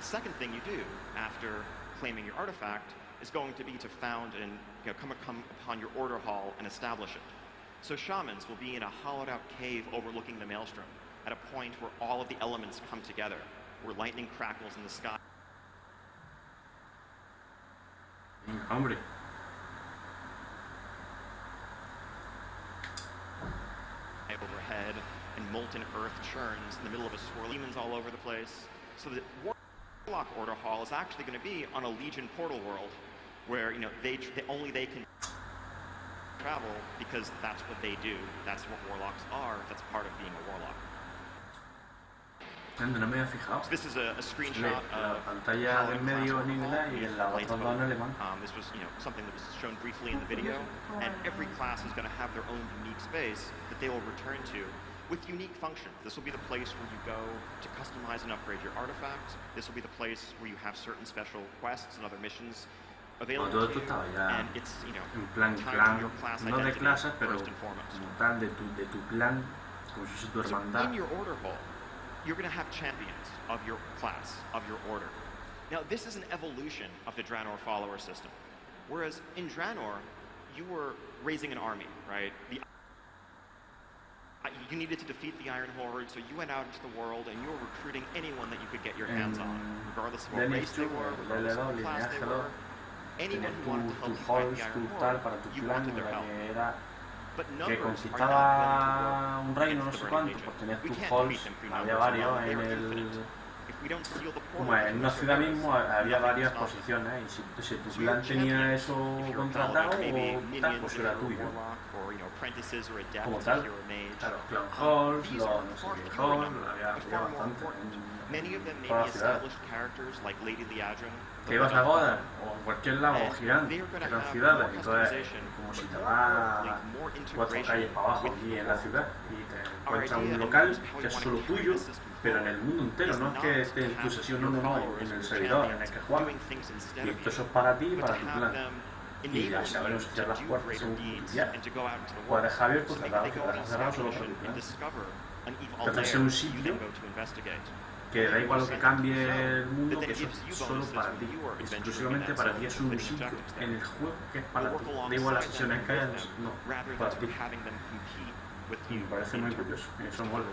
second thing you do after claiming your artifact is going to be to found and come upon your order hall and establish it. So shamans will be in a hollowed out cave overlooking the Maelstrom, at a point where all of the elements come together, where lightning crackles in the sky. Hombre. Overhead, and molten earth churns in the middle of a swirl. Demons all over the place. So the Warlock Order Hall is actually going to be on a Legion portal world, where only they can travel, because that's what they do. That's what Warlocks are. That's part of being a Warlock. No me había fijado. So this is a screenshot of la pantalla del medio en inglés y en la otra en alemán. This was, something that was shown briefly in the video, and every class is going to have their own unique space that they will return to with unique functions. This will be the place where you go to customize and upgrade your artifact. This will be the place where you have certain special quests and other missions available to you, and it's, en plan your class no de identity clases, pero first and foremost. como tal de tu clan, como si tu hermandad. In your order hall, you're going to have champions of your class, of your order. Now, this is an evolution of the Draenor follower system. Whereas in Draenor, you were raising an army, right? You needed to defeat the Iron Horde, so you went out into the world and you were recruiting anyone that you could get your hands on, regardless of what race they were, regardless of what class they were. Anyone who wanted to help you fight the Iron Horde, you wanted their help. But que numbers conquistaba are un reino, no sé cuánto, pues tenías tus halls, había varios en el... Como en una ciudad mismo había varias posiciones, y si tu clan tenía eso contratado, o tal, pues era tuyo. Como tal, claro, clan halls, los no sé qué halls, había bastante en toda la ciudad. Que ibas a Godan o en cualquier lado gigante, que eran ciudades, entonces como si te vas 4 calles para abajo aquí en la ciudad y te encuentras un local que es solo tuyo, pero en el mundo entero, no es que esté en tu sesión, no, en el servidor en el que juegas. Y esto eso es para ti y para tu clan. Y ya sabemos cerrar las puertas según tu día. Puedes dejar abierto, cerrado, que puedes cerrado solo para tu clan. Entonces es un sitio que da igual lo que cambie el mundo, que eso es solo para ti, exclusivamente para ti, es un sitio en el juego que es para ti, da igual las sesiones que haya, no, para ti. Y me parece muy curioso, eso mola.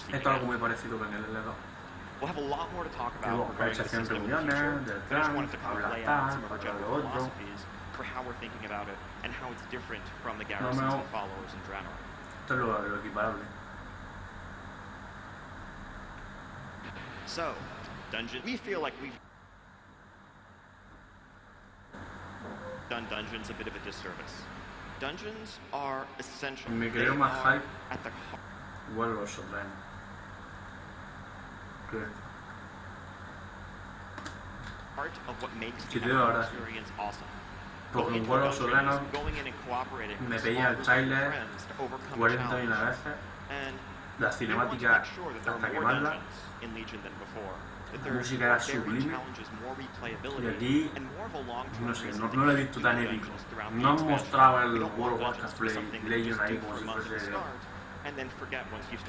Esto es algo muy parecido con el LL2. Luego, hay secciones de reuniones, del clan, hablar tal, hablar de otro. No, esto es lo equiparable. So, dungeon. We feel like we've done dungeons a bit of a disservice. Dungeons are essential. Me creo más hype. Igual los Sopranos. Part of what makes the experience awesome. Porque igual los Sopranos me veía el trailer 40.000 veces. Las cinemáticas hasta quemarlas. La música era sublime y aquí, no sé, no lo he visto tan épico. No han mostrado el World of Warcraft Legion ahí como si fuese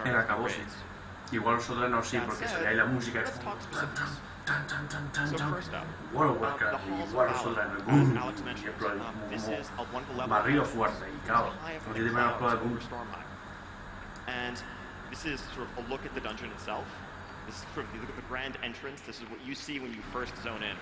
el acabose. Igual nosotros no, sí, porque salía ahí la música So first up, World of the Warcraft y halls of Warcraft Valor, Online, as boom, Alex mentioned, this is one of the levels barrido fuerte y claro, high up no in tiene the menos clouds prueba, over Stormheim. And this is sort of a look at the dungeon itself. This is sort of, you look at the grand entrance, this is what you see when you first zone in.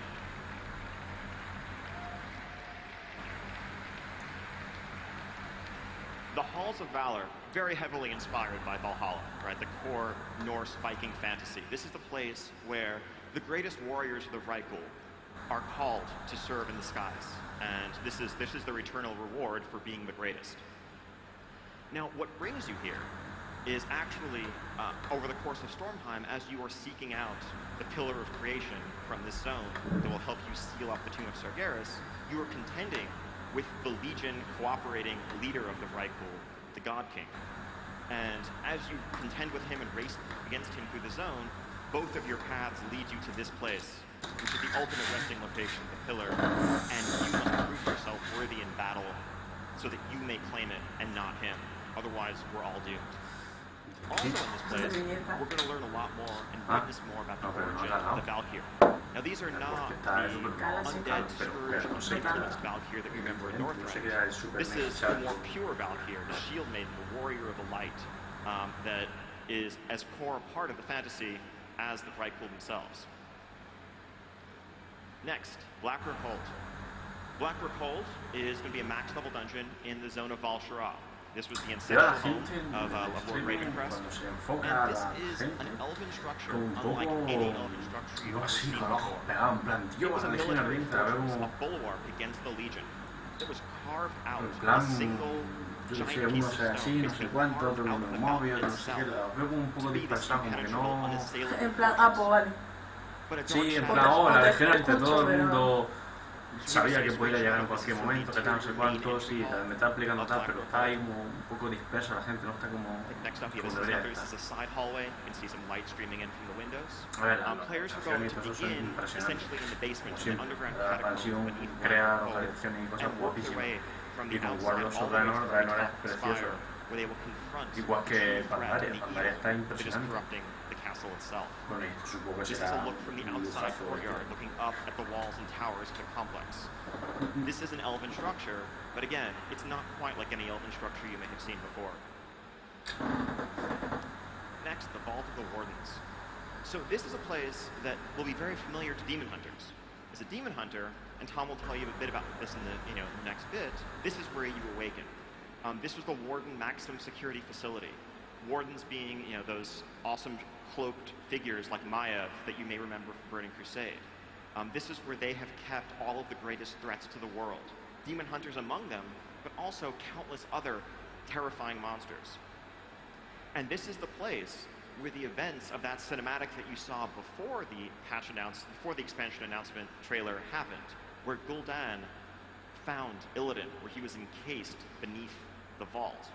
The Halls of Valor, very heavily inspired by Valhalla, right? The core Norse Viking fantasy. This is the place where the greatest warriors of the Vrykul are called to serve in the skies. And this is their eternal reward for being the greatest. Now, what brings you here is actually, over the course of Stormheim, as you are seeking out the Pillar of Creation from this zone that will help you seal up the Tomb of Sargeras, you are contending with the Legion cooperating leader of the Vrykul, the God King. And as you contend with him and race against him through the zone, both of your paths lead you to this place, which is the ultimate resting location, the Pillar, and you must prove yourself worthy in battle so that you may claim it and not him. Otherwise, we're all doomed. Also in this place, we're going to learn a lot more and witness more about the origin of the Valkyr. Now these are not the undead, scourge, influenced Valkyr that we remember in Northrend. This is the more pure Valkyr, the Shield Maiden, the Warrior of the Light, that is as core a part of the fantasy as the Vrykul themselves. Next, Blackrock Hold. Blackrock Hold is going to be a max level dungeon in the zone of Val'Sharah. This was the ancestral home of Lord Ravencrest. And this is an elven structure, unlike any elven structure you've ever seen before. It was a military fortress, a bulwark against the Legion. It was carved out a single giant piece of stone. It's been carved out of the mountain itself to be this impenetrable, unassailable. But a Sí, en dark plan, oh, la shadow legión entre todo el mundo sabía que podía llegar en cualquier momento, que tal, no sé cuántos, y me está explicando tal, pero está ahí como un poco dispersa la gente, no está como Next up, como this debería is estar. a side hallway. You can see some light streaming in from the windows. A ver, las Players are going to acciones son begin impresionantes. essentially in the basement, Como in the siempre, underground la catacombs expansión beneath crea Warcraft, localizaciones y cosas and work their guapísimas. way from Y the con outside Warlords all of the way to Draenor, the Draenor es top precioso. spire, where they will confront Igual que the threat Pandaria, and the Pandaria está evil that is impresionante. corrupting the castle itself. Bueno, y esto supongo que This is será a look from the un outside lujazo. courtyard, looking up at the walls and towers of the complex. This is an elven structure, but again, it's not quite like any elven structure you may have seen before. Next, the Vault of the Wardens. So this is a place that will be very familiar to demon hunters. As a demon hunter, and Tom will tell you a bit about this in the next bit, this is where you awaken. This was the Warden maximum security facility. Wardens being those awesome cloaked figures like Maya that you may remember from Burning Crusade. This is where they have kept all of the greatest threats to the world. Demon hunters among them, but also countless other terrifying monsters. And this is the place where the events of that cinematic that you saw before the expansion announcement trailer happened, where Gul'dan found Illidan, where he was encased beneath the vault.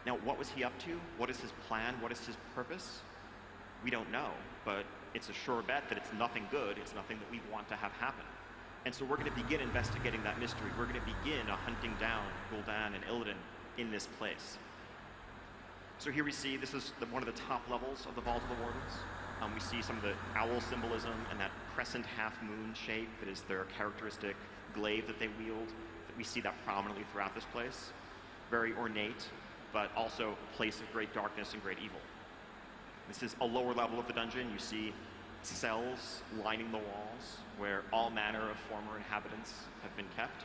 Now, what was he up to? What is his plan? What is his purpose? We don't know, but it's a sure bet that it's nothing good. It's nothing that we want to have happen. And so we're going to begin investigating that mystery. We're going to begin hunting down Gul'dan and Illidan in this place. So here we see, this is one of the top levels of the Vault of the Wardens. We see some of the owl symbolism and that crescent half-moon shape that is their characteristic glaive that they wield. We see that prominently throughout this place. Very ornate, but also a place of great darkness and great evil. This is a lower level of the dungeon. You see cells lining the walls where all manner of former inhabitants have been kept.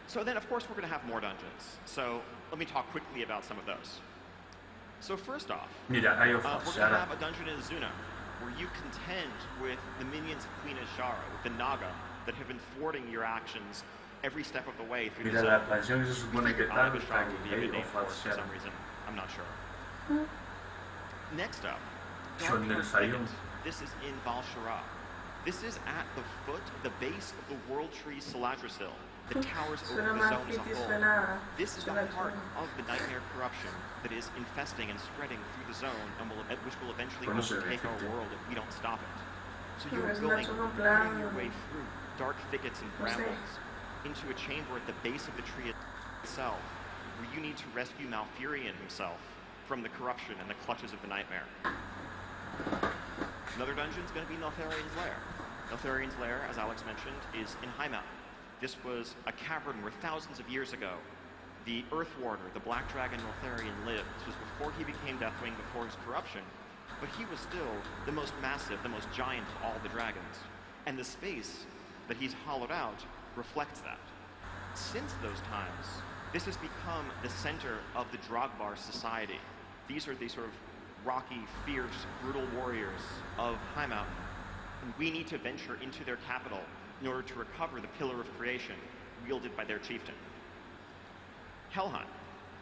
So then, of course, we're going to have more dungeons. So let me talk quickly about some of those. So first off, we're going to have a dungeon in Azuna where you contend with the minions of Queen Azshara, with the Naga, that have been thwarting your actions every step of the way through the zone. We figured Azshara would be a good name for it for some reason. I'm not sure. Next up, Darkmoor Thicket. This is in Val'Sharah. This is at the foot of the base of the World Tree Saladrisil that towers over the zone as a whole. This is the heart of the nightmare corruption that is infesting and spreading through the zone and which will eventually overtake our world if we don't stop it. So you are going your way through dark thickets and brambles into a chamber at the base of the tree itself, where you need to rescue Malfurion himself from the corruption and the clutches of the nightmare. Another dungeon is going to be Neltharian's Lair. Neltharian's Lair, as Alex mentioned, is in High Mountain. This was a cavern where thousands of years ago, the Earth Warder, the Black Dragon Neltharion, lived. This was before he became Deathwing, before his corruption, but he was still the most massive, the most giant of all the dragons. And the space that he's hollowed out reflects that. Since those times, this has become the center of the Drogbar society. These are the sort of rocky, fierce, brutal warriors of High Mountain. And we need to venture into their capital in order to recover the Pillar of Creation wielded by their chieftain. Helheim.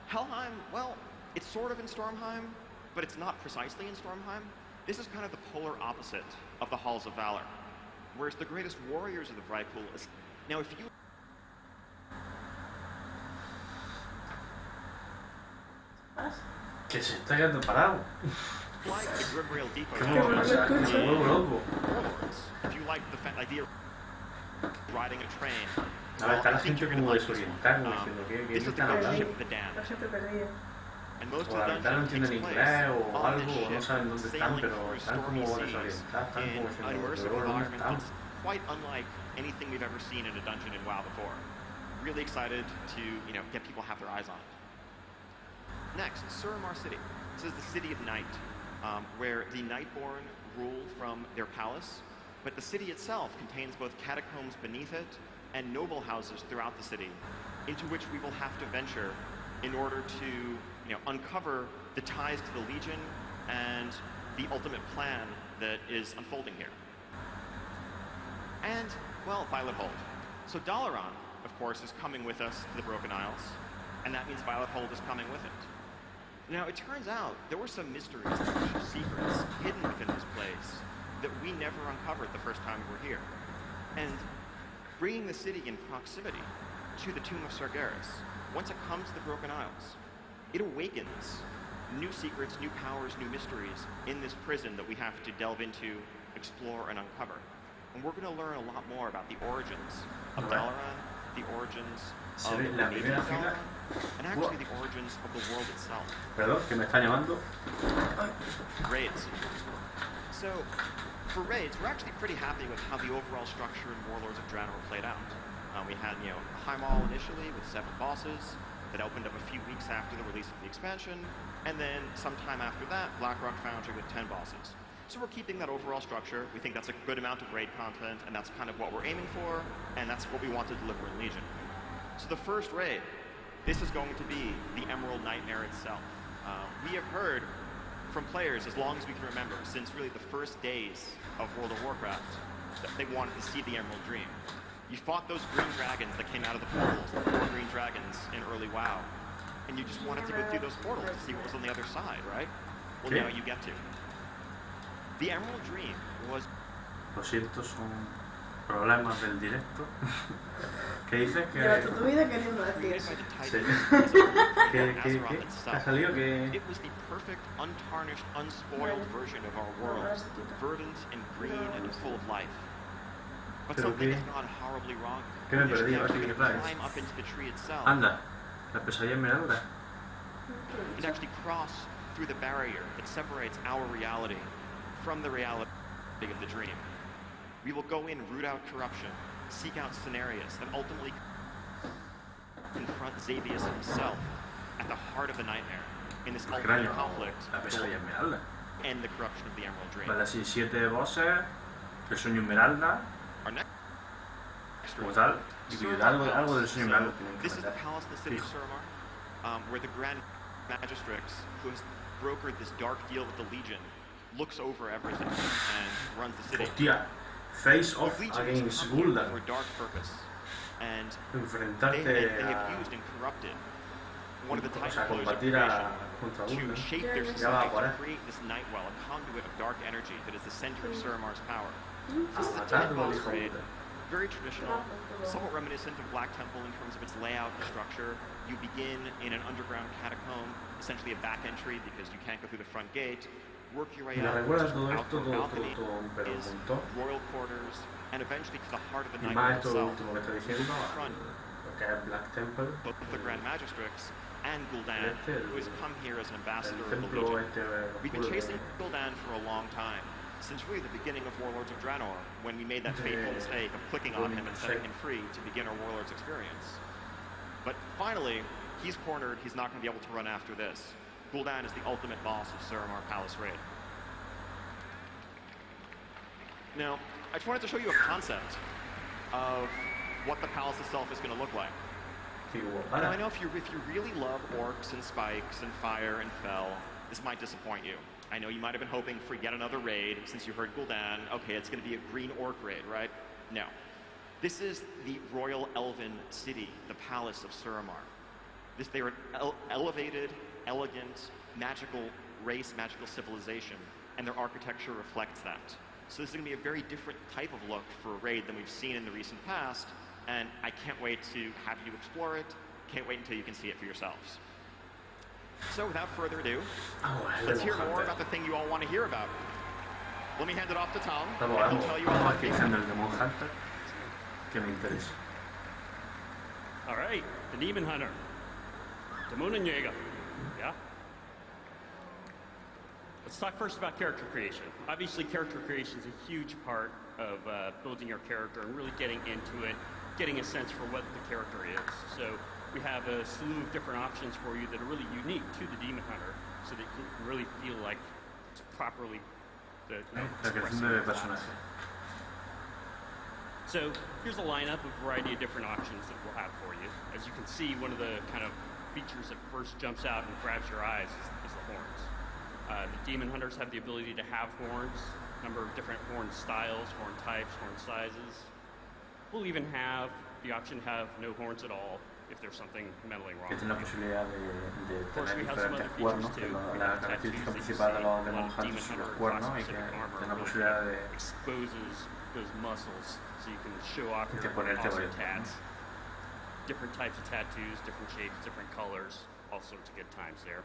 Helheim, well, it's sort of in Stormheim, but it's not precisely in Stormheim. This is kind of the polar opposite of the Halls of Valor, whereas the greatest warriors of the Vrykul is... Now, if you... Que se está quedando parado. Like the Gribrail Depot, if you like the idea of riding a train, A ver, está la gente como desorientada, como diciendo que están hablando. La gente perdida. O la mitad no entienden inglés o algo, o no saben dónde están, pero están como desorientados, están como diciendo, ¿dónde están? Quite unlike anything we've ever seen in a dungeon in WoW before. Really excited to, get people have their eyes on it. Next, Suramar City. This is the City of Night, where the Nightborn rule from their palace, but the city itself contains both catacombs beneath it and noble houses throughout the city, into which we will have to venture in order to, uncover the ties to the Legion and the ultimate plan that is unfolding here. And, well, Violet Hold. So Dalaran, of course, is coming with us to the Broken Isles, and that means Violet Hold is coming with it. Now, it turns out there were some mysteries, deep secrets hidden within this place that we never uncovered the first time we were here. And bringing the city in proximity to the Tomb of Sargeras, once it comes to the Broken Isles, it awakens new secrets, new powers, new mysteries in this prison that we have to delve into, explore, and uncover. And we're going to learn a lot more about the origins of Dalaran, the origins of the Native Dalaran, and actually the origins of the world itself. Perdón, que me está llamando. Raids. So, for raids, we're actually pretty happy with how the overall structure in Warlords of Draenor played out. We had, High Mall initially with 7 bosses that opened up a few weeks after the release of the expansion, and then sometime after that, Blackrock Foundry with 10 bosses. So we're keeping that overall structure. We think that's a good amount of raid content, and that's kind of what we're aiming for, and that's what we want to deliver in Legion. So the first raid, this is going to be the Emerald Nightmare itself. We have heard from players, as long as we can remember, since really the first days of World of Warcraft, that they wanted to see the Emerald Dream. You fought those green dragons that came out of the portals, the 4 green dragons in early WoW, and you just wanted to go through those portals to see what was on the other side, right? Well, now you get to. The Emerald Dream was... Lo siento, son problemas del directo. ¿Qué dices? Lleva toda tu vida queriendo decir eso. ¿Qué ha salido? It was the perfect, untarnished, unspoiled version of our world, verdant and green and full of life. But something has gone horribly wrong. ¿Qué me perdí? Ahora sí que climb up into the tree itself. Anda, la pesadilla esmeralda. And actually cross through the barrier that separates our reality from the reality of the dream. We will go in, root out corruption, seek out scenarios, and ultimately confront Xavius himself at the heart of the nightmare in this ultimate conflict and the corruption of the Emerald Dream. Vale, así 7 bosses, el sueño esmeralda, Our next como tal, y algo del sueño esmeralda. This is the palace in the city of Suramar, where the Grand Magistrix, who has brokered this dark deal with the Legion, looks over everything and runs the city. Hostia, face off against Gul'dan. For a dark purpose, and Enfrentarte they have used and corrupted one of the Titan flows of creation to shape their society, to create this Nightwell, a conduit of dark energy that is the center of Suramar's power. This is a 10-boss raid, very traditional, somewhat reminiscent of Black Temple in terms of its layout and structure. You begin in an underground catacomb, essentially a back entry because you can't go through the front gate. Work your way up to outdoor balcony, is royal quarters, and eventually to the heart of the Nightwell itself. Front, both the Grand Magistrix and Gul'dan, who has come here as an ambassador of the Legion. We've been chasing Gul'dan for a long time, since really the beginning of Warlords of Draenor, when we made that fateful mistake of clicking on him and setting him free to begin our Warlords experience. But finally, he's cornered, he's not going to be able to run after this. Gul'dan is the ultimate boss of Suramar Palace Raid. Now, I just wanted to show you a concept of what the palace itself is going to look like. Now, I know if you really love orcs and spikes and fire and fel, this might disappoint you. I know you might have been hoping for yet another raid since you heard Gul'dan. Okay, it's going to be a green orc raid, right? No. This is the Royal Elven City, the Palace of Suramar. They're an elevated, elegant, magical race, magical civilization, and their architecture reflects that. So this is going to be a very different type of look for a raid than we've seen in the recent past, and I can't wait to have you explore it. Can't wait until you can see it for yourselves. So without further ado, let's hear more about the thing you all want to hear about. Let me hand it off to Tom, and he'll tell you all about it. All right, the Demon Hunter. Demon Jäger. Yeah? Let's talk first about character creation. Obviously, character creation is a huge part of building your character and really getting into it, getting a sense for what the character is. So we have a slew of different options for you that are really unique to the Demon Hunter, so that you can really feel like it's properly expressing the class. So here's a lineup of a variety of different options that we'll have for you. As you can see, one of the kind of features that first jumps out and grabs your eyes is the horns. The Demon Hunters have the ability to have horns, a number of different horn styles, horn types, horn sizes. We'll even have the option to have no horns at all if there's something mentally wrong. Of course, we have some other features too. We have tattoos that you see. A lot of Demon Hunter class-specific armor really exposes those muscles so you can show off your awesome tats. Different types of tattoos, different shapes, different colors, all sorts of good times there.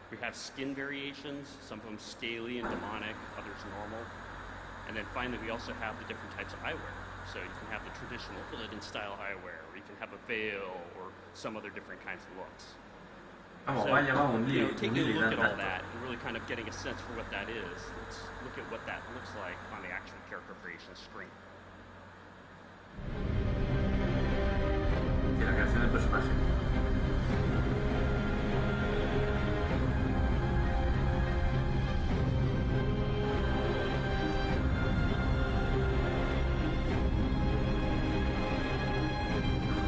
We have skin variations, some of them scaly and demonic, others normal. And then finally, we also have the different types of eyewear. So you can have the traditional Illidan style eyewear, or you can have a veil, or some other different kinds of looks. So, taking a look at all that and really kind of getting a sense for what that is, let's look at what that looks like on the actual character creation screen. La creación del personaje.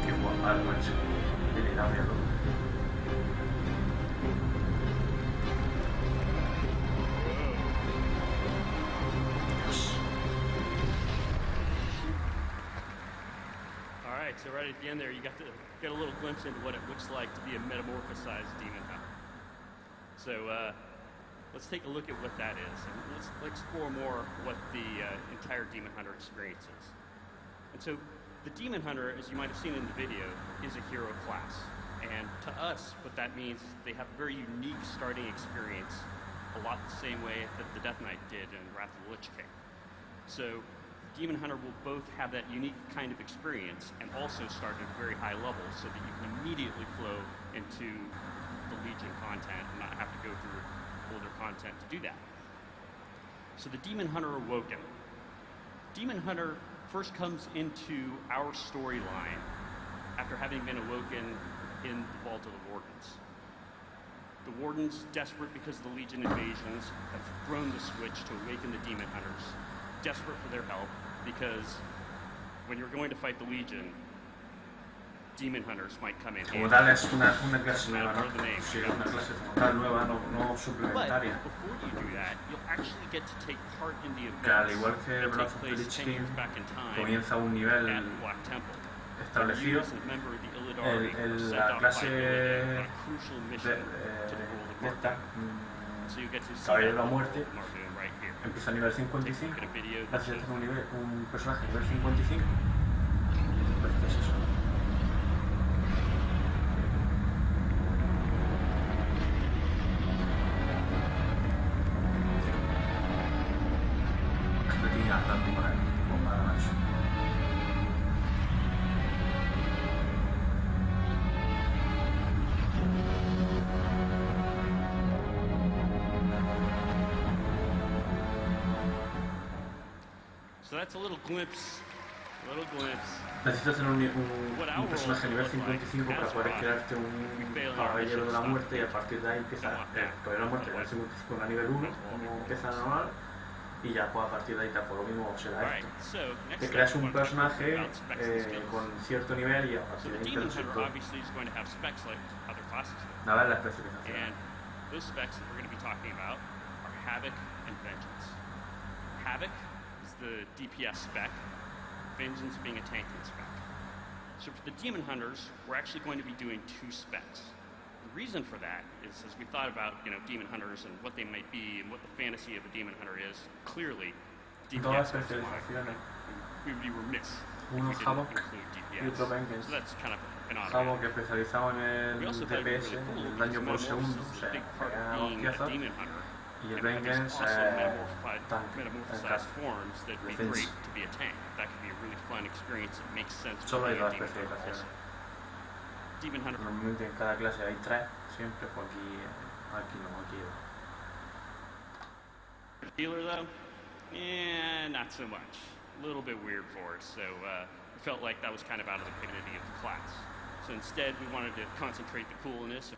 Qué guapa, macho. Qué elegante, ¿no? So right at the end there, you got to get a little glimpse into what it looks like to be a metamorphosized Demon Hunter. So let's take a look at what that is, and let's explore more what the entire Demon Hunter experience is. And so the Demon Hunter, as you might have seen in the video, is a hero class. And to us, what that means is they have a very unique starting experience, a lot the same way that the Death Knight did in Wrath of the Lich King. So Demon Hunter will both have that unique kind of experience and also start at a very high level so that you can immediately flow into the Legion content and not have to go through older content to do that. So the Demon Hunter Awoken. Demon Hunter first comes into our storyline after having been awoken in the Vault of the Wardens. The Wardens, desperate because of the Legion invasions, have thrown the switch to awaken the Demon Hunters, desperate for their help, because when you're going to fight the Legion, Demon Hunters might come in. Como tal es una clase nueva, ¿no? Sí, una clase como tal nueva, no suplementaria. But before you do that, you'll actually get to take part in the Que al events igual que that take Wrath of the place Lich 10 King years back in time comienza un nivel at Black Temple. establecido, You as a member of the Illidari are sent la off clase by Illidan on a crucial mission to the world of esta, Mardu. So you get to see Caballero de that la world Muerte, of Mardu right here. empieza a nivel 55, Look at a video that gracias a shows un personaje nivel 55, pues ¿qué es eso? So that's a little glimpse. Necesitas tener un personaje nivel 55 para poder crearte un caballero de la muerte y a partir de ahí empieza el caballero de la muerte nivel 55 a nivel 1, como empieza normal, y ya pues a partir de ahí por lo mismo será esto. Te creas un personaje con cierto nivel y a partir de ahí te lo sector. A ver la especificación. Those specs that we're going to be talking about are Havoc and Vengeance. Havoc is the DPS spec, Vengeance being a tanking spec. So for the Demon Hunters, we're actually going to be doing 2 specs. The reason for that is, as we thought about, Demon Hunters and what they might be and what the fantasy of a Demon Hunter is, clearly DPS is we would be remiss if we didn't include DPS. So that's kind of an odd Havoc especializado en el DPS, el daño por segundo, o sea, hostiazos, y el Vengeance metamorphosized forms that would be great to be a tank. That could be a really fun experience that makes sense. Solo hay 2 especificaciones. Demon Hunter. Normalmente en cada clase hay 3, siempre, pues aquí no. Healer though, not so much. A little bit weird for us, so we felt like that was kind of out of the dignity of the class. So instead, we wanted to concentrate the coolness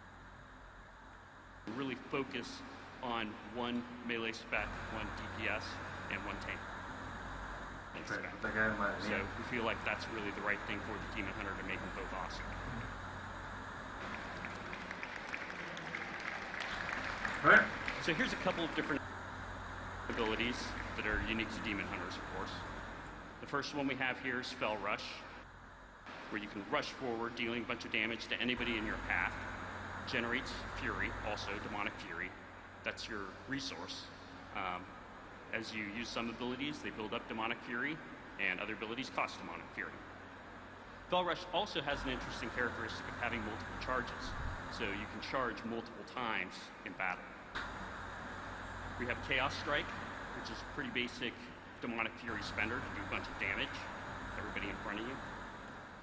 and really focus on 1 melee spec, 1 DPS, and 1 tank. So we feel like that's really the right thing for the Demon Hunter to make them both awesome. Right. So here's a couple of different abilities that are unique to Demon Hunters, of course. The first one we have here is Fell Rush, where you can rush forward, dealing a bunch of damage to anybody in your path. Generates Fury, also Demonic Fury. That's your resource. As you use some abilities, they build up Demonic Fury, and other abilities cost Demonic Fury. Fell Rush also has an interesting characteristic of having multiple charges, so you can charge multiple times in battle. We have Chaos Strike, which is pretty basic Demonic Fury spender to do a bunch of damage to everybody in front of you.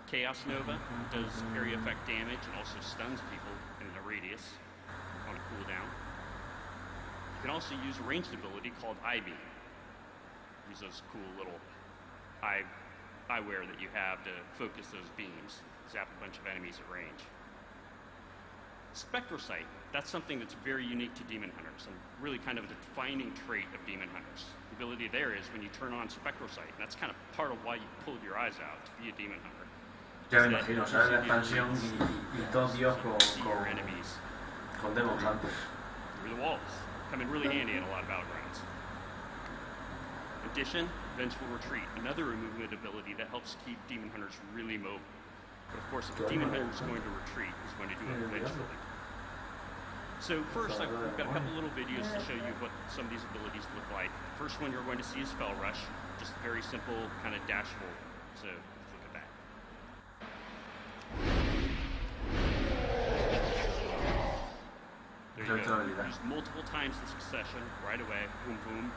Chaos Nova does area effect damage and also stuns people in a radius on a cooldown. You can also use a ranged ability called Eye Beam. Use those cool little eyewear that you have to focus those beams, zap a bunch of enemies at range. Spectrosight, that's something that's very unique to Demon Hunters and really kind of a defining trait of Demon Hunters. The ability there is when you turn on Spectrosight, and that's kind of part of why you pulled your eyes out to be a Demon Hunter. Ya me imagino, ¿sabes? La expansión y todo Dios con Demon Hunters. Through the walls. Come in really handy in a lot of battlegrounds. In addition, Vengeful Retreat, another movement ability that helps keep Demon Hunters really mobile. But of course, if the Demon Hunter is going to retreat, he's going to do it vengefully. So first, we've got a couple little videos to show you what some of these abilities look like. The first one you're going to see is Fell Rush, just a very simple kind of dash forward. So let's look at that. There you go. Use multiple times in succession, right away, boom, boom.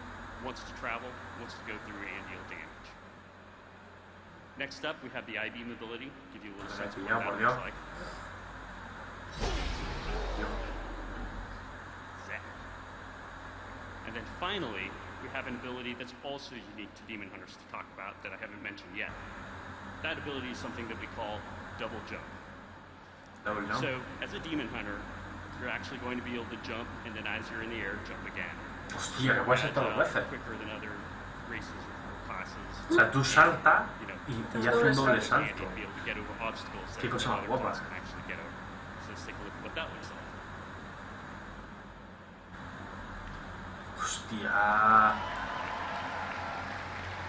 Wants to travel, wants to go through and deal damage. Next up, we have the Eye Beam ability. Give you a little sense of what that looks like. Zap. And then finally, we have an ability that's also unique to Demon Hunters to talk about that I haven't mentioned yet. That ability is something that we call Double Jump. Double jump? So, as a Demon Hunter, you're actually going to be able to jump, and then as you're in the air, jump again. Hostia, que puede ser todo veces. Quicker than other races or classes. O sea, tú saltas y haces un doble salto. Qué cosa más guapa. So let's take a look at what that looks like. Hostia.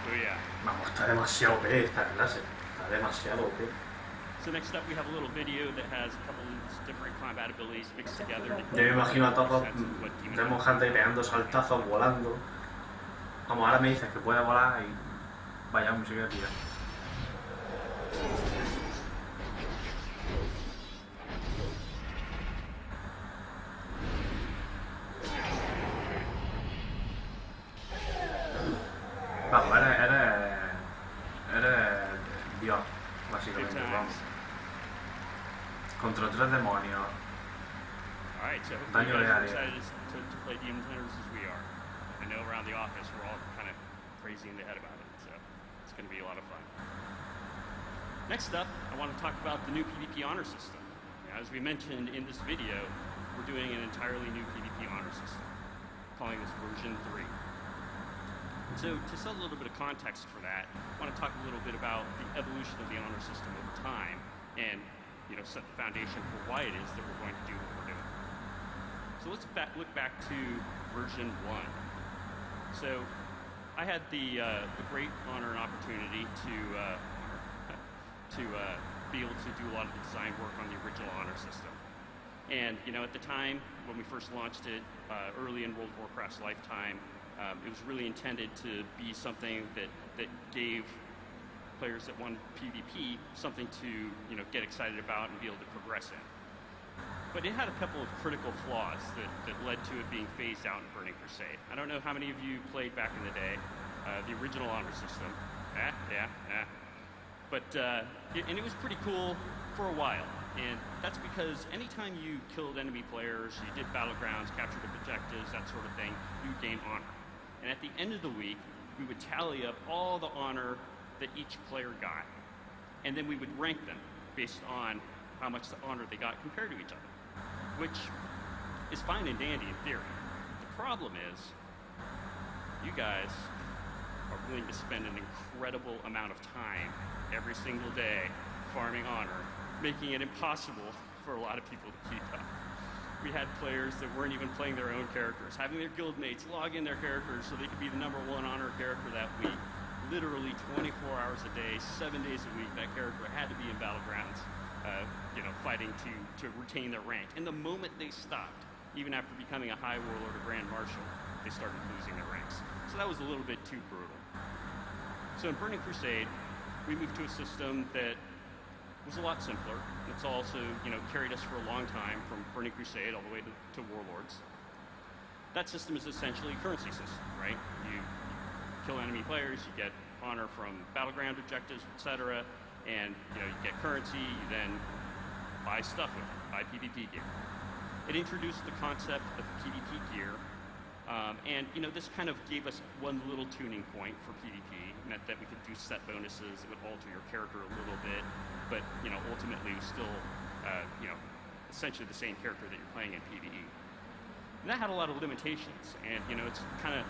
Oh yeah. Vamos, está demasiado OP esta clase. Está demasiado OP. So next up we have a little video that has a couple of different combat abilities mixed together. Yo me imagino a todos, vemos gente pegando saltazos, volando. Como ahora me dices que puede volar y vaya música de tira. Vamos, eres Dios, básicamente, vamos. Contra 3 demonios. Alright, so hopefully you guys are excited to play Demon Hunters as we are. I know around the office we're all kind of crazy in the head about it, so. It's going to be a lot of fun. Next up, I want to talk about the new PvP honor system. As we mentioned in this video, we're doing an entirely new PvP honor system, calling this version 3. And so to set a little bit of context for that, I want to talk a little bit about the evolution of the honor system over time and set the foundation for why it is that we're going to do what we're doing. So let's look back to version 1. So I had the great honor and opportunity to be able to do a lot of the design work on the original honor system. And at the time when we first launched it, early in World of Warcraft's lifetime, it was really intended to be something that gave players that won PvP something to get excited about and be able to progress in. But it had a couple of critical flaws that led to it being phased out in Burning Crusade. I don't know how many of you played back in the day, the original honor system. But and it was pretty cool for a while, and that's because anytime you killed enemy players, you did battlegrounds, captured objectives, that sort of thing, you gain honor. And at the end of the week, we would tally up all the honor that each player got, and then we would rank them based on how much the honor they got compared to each other, which is fine and dandy in theory. The problem is, you guys are willing to spend an incredible amount of time every single day farming honor, making it impossible for a lot of people to keep up. We had players that weren't even playing their own characters, having their guildmates log in their characters so they could be the #1 honor character that week. Literally 24 hours a day, 7 days a week, that character had to be in battlegrounds, fighting to retain their rank. And the moment they stopped, even after becoming a High Warlord or Grand Marshal, they started losing their ranks. So that was a little bit too brutal. So in Burning Crusade, we moved to a system that was a lot simpler. It's also, carried us for a long time from Burning Crusade all the way to Warlords. That system is essentially a currency system, right? You kill enemy players, you get honor from battleground objectives, etc., and you get currency. You then buy stuff with it, buy PvP gear. It introduced the concept of PvP gear, and this kind of gave us one little tuning point for PvP. It meant that we could do set bonuses. It would alter your character a little bit, but ultimately it was still essentially the same character that you're playing in PvE. And that had a lot of limitations, and it's kind of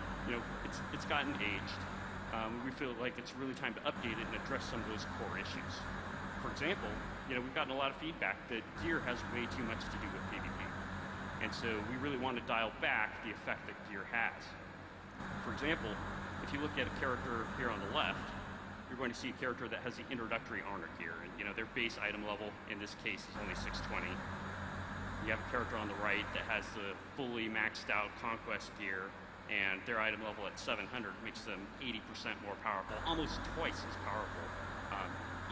it's gotten aged. We feel like it's really time to update it and address some of those core issues. For example, we've gotten a lot of feedback that gear has way too much to do with PvP. And so we really want to dial back the effect that gear has. For example, if you look at a character here on the left, you're going to see a character that has the introductory honor gear. And their base item level in this case is only 620. You have a character on the right that has the fully maxed out Conquest gear, and their item level at 700 makes them 80% more powerful, almost twice as powerful,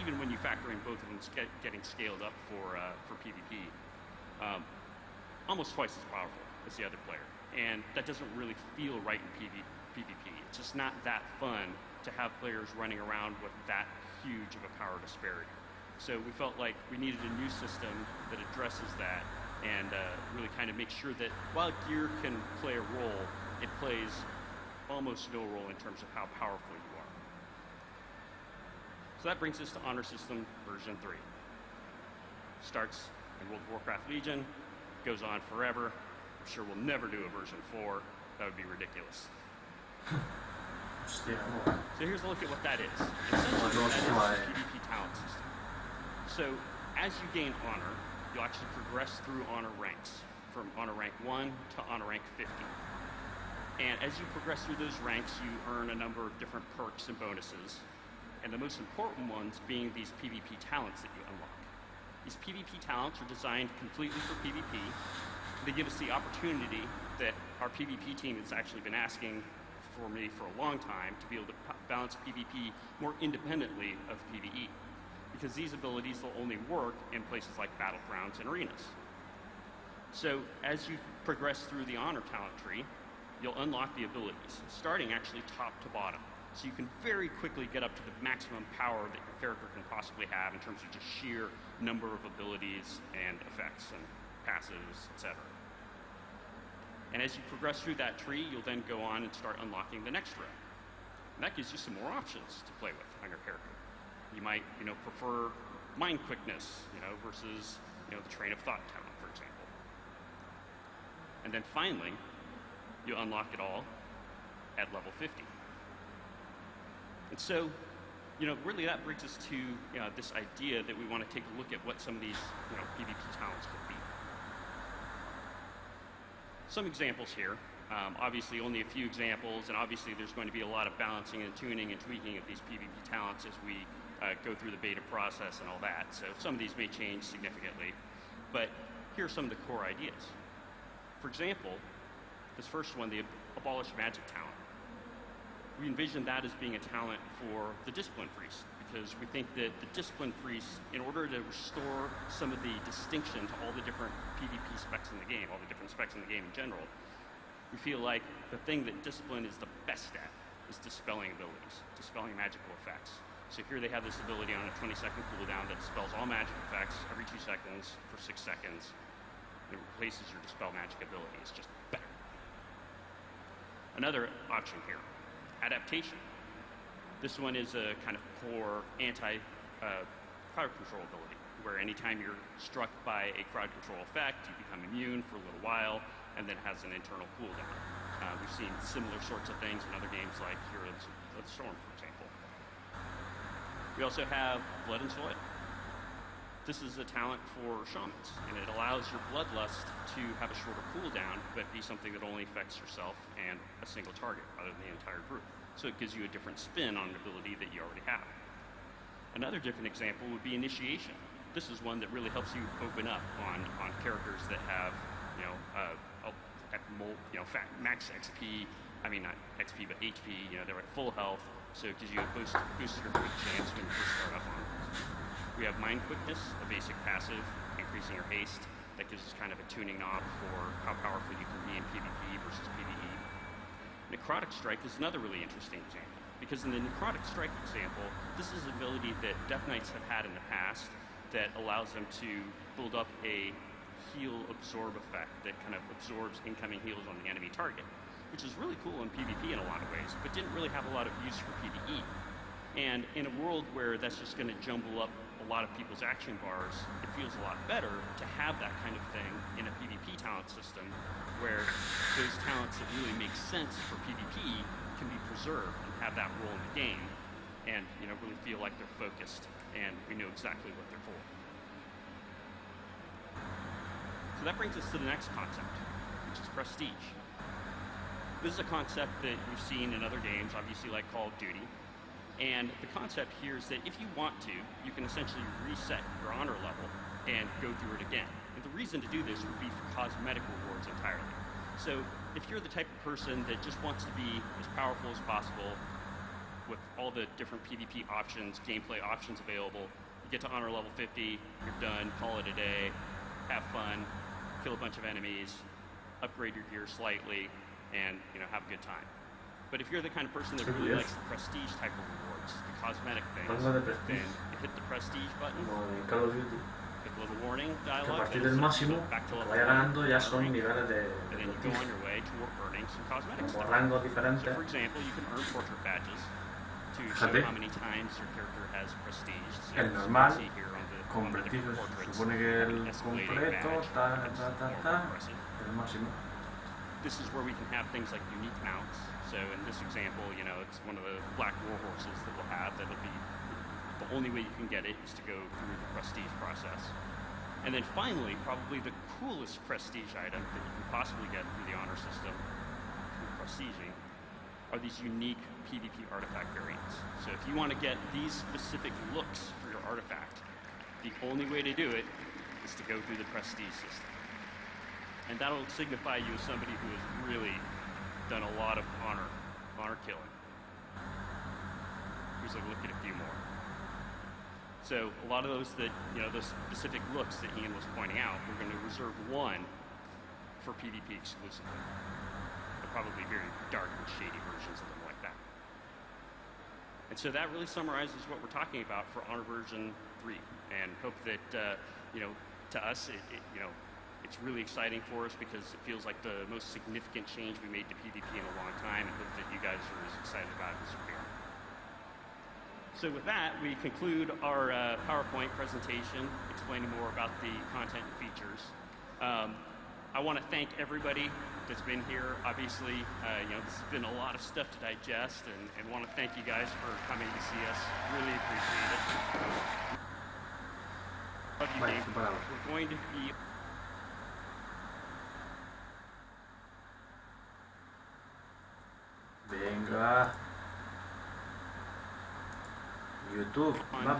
even when you factor in both of them getting scaled up for PvP. Almost twice as powerful as the other player, and that doesn't really feel right in PvP. It's just not that fun to have players running around with that huge of a power disparity. So we felt like we needed a new system that addresses that and really kind of make sure that while gear can play a role, it plays almost no role in terms of how powerful you are. So that brings us to Honor System version 3. Starts in World of Warcraft Legion, goes on forever. I'm sure we'll never do a version 4. That would be ridiculous. So here's a look at what that is. Essentially, that is a PvP talent system. So as you gain honor, you'll actually progress through honor ranks, from honor rank 1 to honor rank 50. And as you progress through those ranks, you earn a number of different perks and bonuses, and the most important ones being these PvP talents that you unlock. These PvP talents are designed completely for PvP. They give us the opportunity that our PvP team has actually been asking for me for a long time to be able to balance PvP more independently of PvE, because these abilities will only work in places like battlegrounds and arenas. So as you progress through the honor talent tree, you'll unlock the abilities, starting actually top to bottom. So you can very quickly get up to the maximum power that your character can possibly have in terms of just sheer number of abilities and effects and passives, etc. And as you progress through that tree, you'll then go on and start unlocking the next row. And that gives you some more options to play with on your character. You might, prefer mind quickness, versus, the train of thought talent, for example. And then finally, you unlock it all at level 50. And so, really that brings us to this idea that we want to take a look at what some of these PvP talents could be. Some examples here. Obviously only a few examples, and obviously there's going to be a lot of balancing and tuning and tweaking of these PvP talents as we go through the beta process and all that. So some of these may change significantly, but here are some of the core ideas. For example, this first one, the Abolish Magic talent. We envision that as being a talent for the Discipline Priest, because we think that the Discipline Priest, in order to restore some of the distinction to all the different PvP specs in the game, all the different specs in the game in general, we feel like the thing that Discipline is the best at is dispelling abilities, dispelling magical effects. So here they have this ability on a 20-second cooldown that dispels all magic effects every 2 seconds for 6 seconds. And it replaces your dispel magic ability. It's just better. Another option here, Adaptation. This one is a kind of core anti-crowd control ability, where anytime you're struck by a crowd control effect, you become immune for a little while, and then has an internal cooldown. We've seen similar sorts of things in other games like Heroes of the Storm, for example. We also have Blood and Soil. This is a talent for shamans, and it allows your bloodlust to have a shorter cooldown, but be something that only affects yourself and a single target, rather than the entire group. So it gives you a different spin on an ability that you already have. Another different example would be Initiation. This is one that really helps you open up on characters that have, max XP. I mean, not XP, but HP. They're at full health, so it gives you a boost your quick chance when you first start up on them. We have Mind Quickness, a basic passive, increasing your haste. That gives us kind of a tuning knob for how powerful you can be in PvP versus PvE. Necrotic Strike is another really interesting example, because in the Necrotic Strike example, this is an ability that Death Knights have had in the past that allows them to build up a heal absorb effect that kind of absorbs incoming heals on the enemy target, which is really cool in PvP in a lot of ways, but didn't really have a lot of use for PvE. And in a world where that's just going to jumble up a lot of people's action bars, it feels a lot better to have that kind of thing in a PvP talent system, where those talents that really make sense for PvP can be preserved and have that role in the game, and really feel like they're focused and we know exactly what they're for. So that brings us to the next concept, which is Prestige. This is a concept that we've seen in other games, obviously like Call of Duty. And the concept here is that if you want to, you can essentially reset your honor level and go through it again. And the reason to do this would be for cosmetic rewards entirely. So if you're the type of person that just wants to be as powerful as possible with all the different PvP options, gameplay options available, you get to honor level 50, you're done, call it a day, have fun, kill a bunch of enemies, upgrade your gear slightly, and have a good time. But if you're the kind of person that really likes the prestige type of rewards, the cosmetic things, then you hit the prestige button, hit the little warning dialogue, a partir del máximo back to level vaya ganando ya son niveles de and then you go on your way to earning some cosmetic stuff. rangos diferentes. So for example, you can earn portrait badges to show how many times your character has prestige. So el normal, see here on the completo, portraits, supone que el escalating completo, badge, el máximo. This is where we can have things like unique mounts. So in this example, it's one of the black war horses that we'll have. That'll be the only way you can get it is to go through the prestige process. And then finally, probably the coolest prestige item that you can possibly get through the honor system, through prestiging, are these unique PvP artifact variants. So if you want to get these specific looks for your artifact, the only way to do it is to go through the prestige system. And that'll signify you as somebody who has really done a lot of honor killing. Here's a look at a few more. So a lot of those those specific looks that Ian was pointing out, we're going to reserve one for PvP exclusively. They're probably very dark and shady versions of them like that. And so that really summarizes what we're talking about for Honor version 3, and hope that to us, It's really exciting for us because it feels like the most significant change we made to PvP in a long time, and hope that you guys are as excited about it as we are. So with that, we conclude our PowerPoint presentation explaining more about the content and features. I want to thank everybody that's been here. Obviously, this has been a lot of stuff to digest, and want to thank you guys for coming to see us. Really appreciate it. Love you, Dave. We're going to be... Venga. YouTube. On the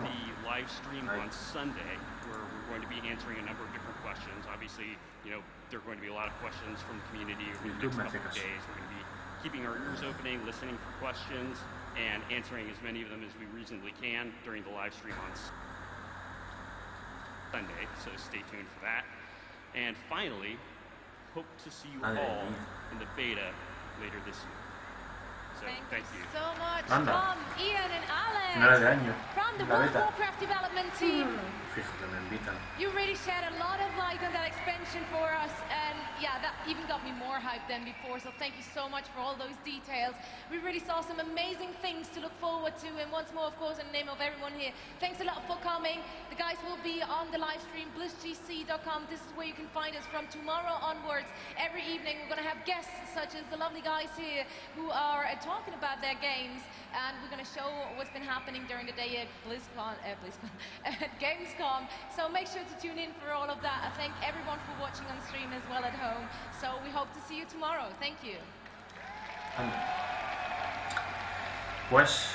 live stream on Sunday, where we're going to be answering a number of different questions. Obviously, there are going to be a lot of questions from the community over the next couple of days. We're going to be keeping our ears opening, listening for questions, and answering as many of them as we reasonably can during the live stream on Sunday, so stay tuned for that. And finally, hope to see you all in the beta later this year. So, thank you so much, Tom, Ian, and Alex from the Warcraft development team. You really shed a lot of light on that expansion for us, and yeah, that even got me more hyped than before, so thank you so much for all those details. We really saw some amazing things to look forward to, and once more, of course, in the name of everyone here, thanks a lot for coming. The guys will be on the live stream, blizzgc.com. This is where you can find us from tomorrow onwards. Every evening, we're going to have guests such as the lovely guys here who are talking about their games, and we're going to show what's been happening during the day at at Gamescom. So make sure to tune in for all of that. I thank everyone for watching on stream as well at home. So we hope to see you tomorrow. Thank you. Pues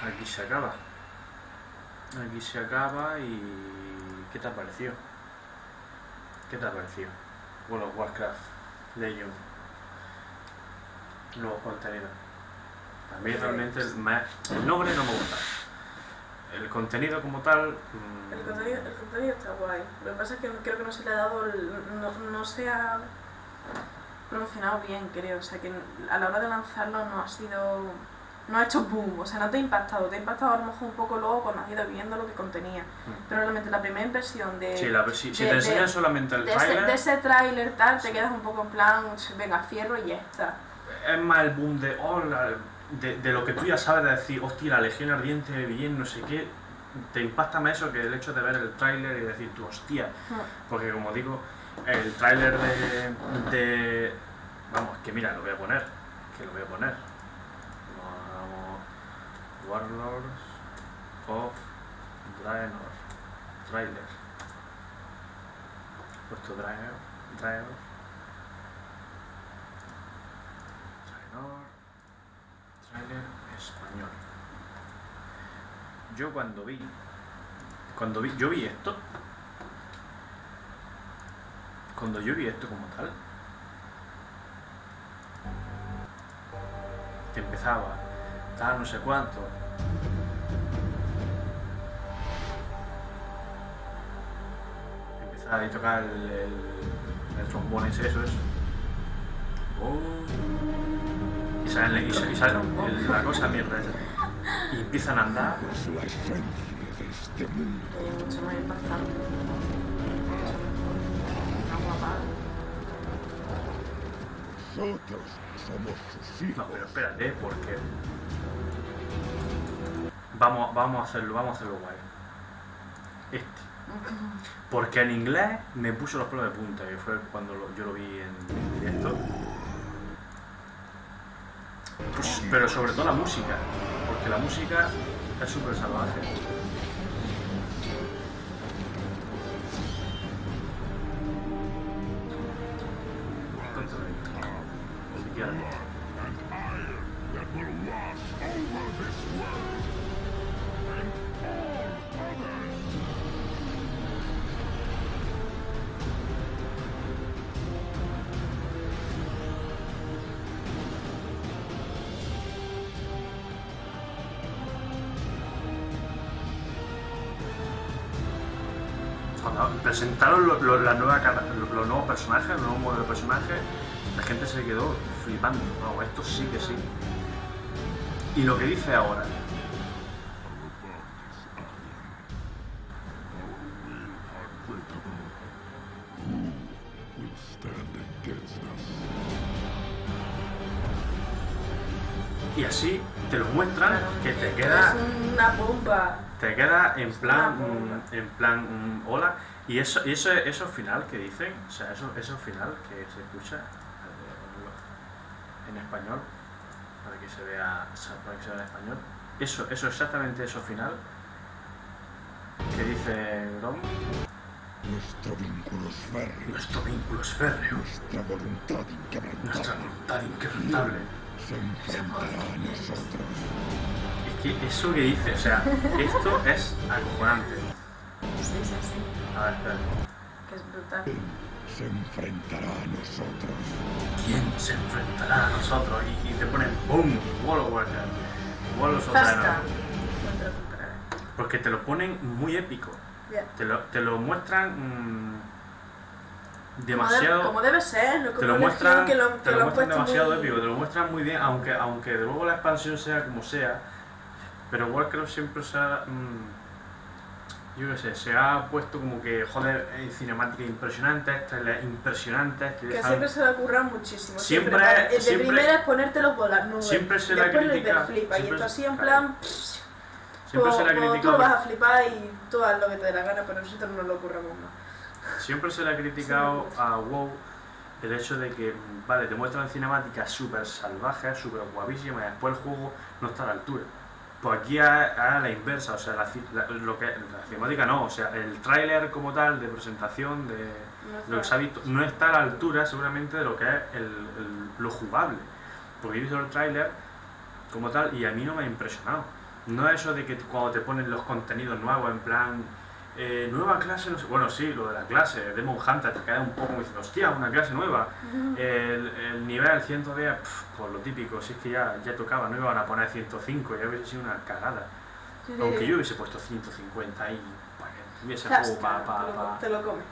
aquí se acaba. Aquí se acaba y ¿qué te ha parecido? ¿Qué te ha parecido? Bueno, Warcraft, Legion, nuevos contenidos. A mí realmente el nombre no me gusta. El contenido como tal... El contenido está guay. Lo que pasa es que creo que no se le ha dado... No se ha promocionado bien, creo. O sea que a la hora de lanzarlo no ha sido... No ha hecho boom. O sea, no te ha impactado. Te ha impactado a lo mejor un poco luego cuando has ido viendo lo que contenía. Pero realmente la primera impresión de... Sí, si te enseñan solamente el tráiler... De ese tráiler tal, te quedas un poco en plan... Venga, fierro y ya está. Es más el boom de... De lo que tú ya sabes, de decir, hostia, la Legión Ardiente, bien, no sé qué, te impacta más eso que el hecho de ver el tráiler y decir, tú, hostia, porque como digo, el tráiler de... Vamos, que mira, lo voy a poner, Vamos, Warlords of Draenor, tráiler, puesto Draenor, trailer español. Yo cuando yo vi esto como tal, que empezaba, tal no sé cuánto, empezaba a tocar el trombón ese, eso. Y sale la cosa mierda esa. Y empiezan a andar. Mucho más impactante. Nosotros somos sus hijos. No, pero espérate, porque vamos a hacerlo guay. Porque en inglés me puso los pelos de punta, que fue cuando yo lo vi en directo. Pues, pero sobre todo la música, porque la música es súper salvaje. Cuando presentaron los nuevos personajes, los nuevos modelos de personajes, la gente se quedó flipando. No, esto sí que sí. Y lo que dice ahora. Y así te lo muestran, Claro, que te queda... Es una bomba. Te queda en plan, bomba. hola. Y eso final que dicen, o sea, eso final que se escucha en español, para que se vea en español, eso exactamente eso final que dice Dom. Nuestro vínculo es férreo. Nuestro vínculo es férreo. Nuestra voluntad inquebrantable. Nuestra voluntad inquebrantable. Se enfrentará a nosotros. Es que eso que dice, o sea, esto es acojonante. Sí. A ver, espera. Que es brutal. Él se enfrentará a nosotros. ¿Quién se enfrentará a nosotros? Y te ponen ¡pum! World of Warcraft. World of Basta. Warcraft. No te lo compraré. Porque te lo ponen muy épico. Ya. Te lo muestran demasiado. Como debe ser, no Te como lo el muestran, que lo te lo han muestran puesto demasiado muy... épico, te lo muestran muy bien, aunque de luego la expansión sea como sea. Pero Warcraft siempre se ha. Yo qué sé, se ha puesto como que, joder, cinemáticas impresionantes, trailers impresionantes. Que siempre se le ocurra muchísimo. Siempre- de siempre- primera es ponértelo por las nubes. siempre se la Después critica, le flipa. Y siempre esto se- así en claro. plan. Siempre se le ha Tú lo criticado. vas a flipar y tú haz lo que te dé la gana, pero nosotros no lo ocurramos más. Siempre se le ha criticado a WoW el hecho de que, vale, te muestran cinemáticas súper salvajes, súper guapísimas, y después el juego no está a la altura. Pues aquí a la inversa, o sea, la cinemática no, o sea, el tráiler como tal de presentación de lo que se ha visto no está a la altura seguramente de lo que es lo jugable. Porque yo he visto el tráiler como tal y a mí no me ha impresionado. No es eso de que cuando te ponen los contenidos nuevos, en plan, nueva clase, no sé, bueno, sí, lo de la clase, Demon Hunter, te queda un poco como diciendo, hostia, una clase nueva. El nivel 110, pues lo típico, si es que ya tocaba, no iban a poner 105, ya hubiese sido una cagada. Sí. Aunque yo hubiese puesto 150 y para que tuviese Ya juego está, te lo comes.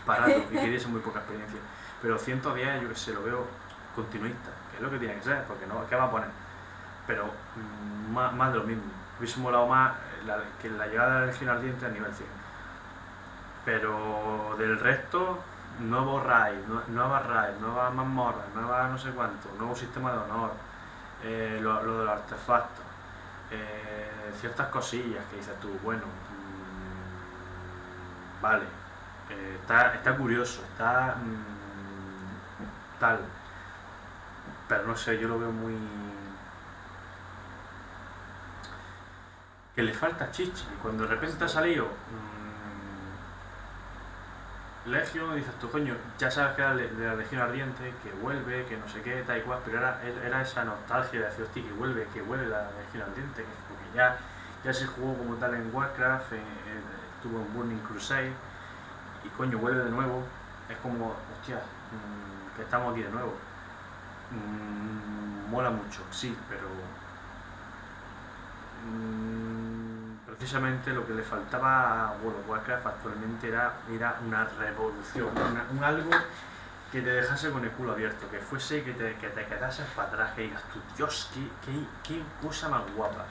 barato y que diese muy poca experiencia. Pero 110 yo que sé, lo veo continuista, que es lo que tiene que ser, porque no, ¿qué va a poner? Pero más de lo mismo. Hubiese molado más que la llegada de la Legión Ardiente a nivel 100. Pero del resto, nuevos raids, nuevas raids, nuevas mazmorras, nuevas no sé cuánto, nuevo sistema de honor, lo de los artefactos, ciertas cosillas que dices tú, bueno, vale, está curioso, está tal, pero no sé, yo lo veo muy... que le falta chichi, y cuando de repente ha salido Legion, dices tú, coño, ya sabes que era de la Legión Ardiente, que vuelve, que no sé qué, tal y cual, pero era esa nostalgia de decir, hostia, que vuelve la Legión Ardiente, porque ya se jugó como tal en Warcraft, estuvo en Burning Crusade, y coño, vuelve de nuevo, es como, hostia, que estamos aquí de nuevo. Mola mucho, sí, pero precisamente lo que le faltaba a World of Warcraft actualmente era una revolución, un algo que te dejase con el culo abierto, que fuese que te quedases para atrás, que digas tú, Dios, qué cosa más guapa,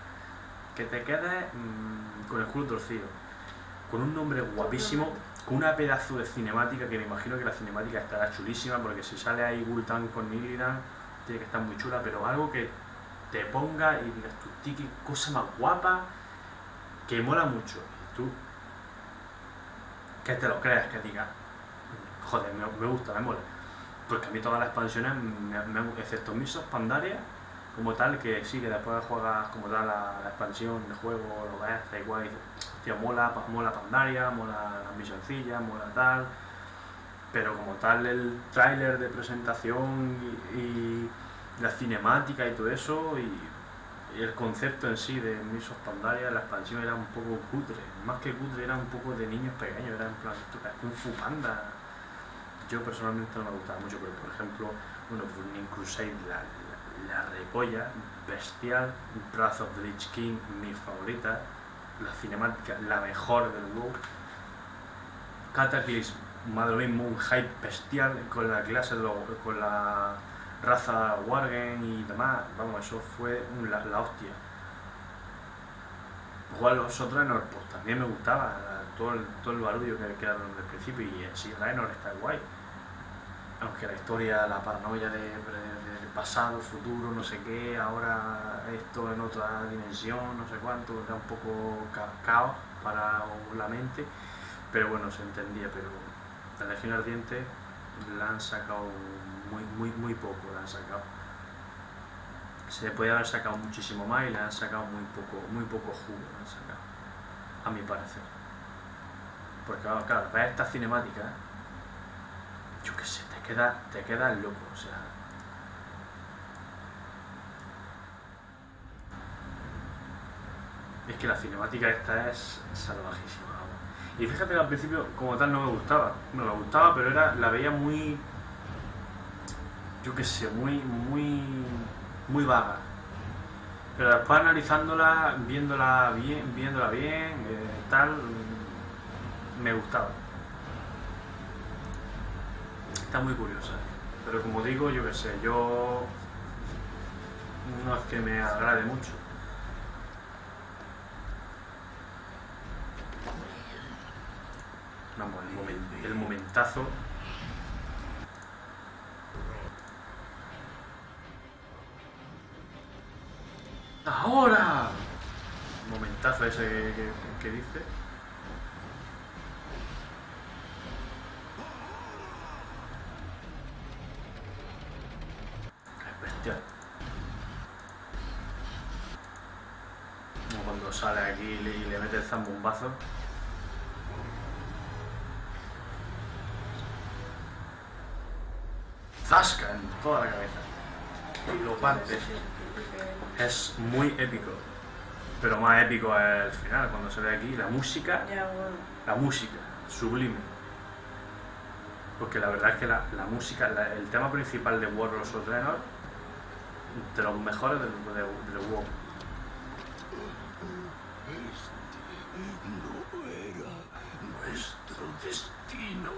que te quedes con el culo torcido, con un nombre guapísimo, con una pedazo de cinemática, que me imagino que la cinemática estará chulísima, porque si sale ahí Gul'dan con Illidan, tiene que estar muy chula, pero algo que te ponga y digas tú, tío, qué cosa más guapa, que mola mucho, y tú que te lo creas, que digas, joder, me gusta, me mola, porque a mí todas las expansiones, excepto Mists of Pandaria, como tal, que sí, que después juegas como tal la expansión de juego, lo ves, da igual, y dices, hostia, mola Pandaria, mola las misioncillas, mola tal, pero como tal el tráiler de presentación y la cinemática y todo eso, y el concepto en sí de Mists of Pandaria, la expansión era un poco cutre, más que cutre, era un poco de niños pequeños, era en plan, esto que es Kung Fu Panda. Yo personalmente no me gustaba mucho, pero por ejemplo, bueno, Burning Crusade, la repolla, bestial, Wrath of the Lich King, mi favorita, la cinemática, la mejor del WoW, Cataclysm, madre mía, un hype bestial con la clase, con la raza Wargen y demás, vamos, eso fue la hostia. Igual los otros Draenor, pues también me gustaba, todo el barullo que quedaron desde el principio, y en sí Draenor está guay. Aunque la historia, la paranoia de pasado, futuro, no sé qué, ahora esto en otra dimensión, no sé cuánto, era un poco caos para la mente, pero bueno, se entendía. Pero la Legión Ardiente la han sacado muy poco, la han sacado. Se le podía haber sacado muchísimo más y le han sacado muy poco jugo, le han sacado, a mi parecer. Porque claro, ves esta cinemática, yo qué sé, te quedas loco, o sea. Es que la cinemática esta es salvajísima, vamos. Y fíjate que al principio como tal no me gustaba, pero la veía muy, yo qué sé, muy vaga. Pero después analizándola, viéndola bien, tal, me gustaba. Está muy curiosa. Pero como digo, yo qué sé, yo no es que me agrade mucho. Vamos, el momentazo. ¡Ahora! El momentazo ese que dice. Es bestial. Como cuando sale aquí y le mete el zambombazo. Zasca en toda la cabeza. Y lo parte. Es muy épico. Pero más épico es el final, cuando se ve aquí la música. La música, sublime. Porque la verdad es que la música, el tema principal de Warcraft of Draenor, de los mejores de WoW. No era nuestro destino.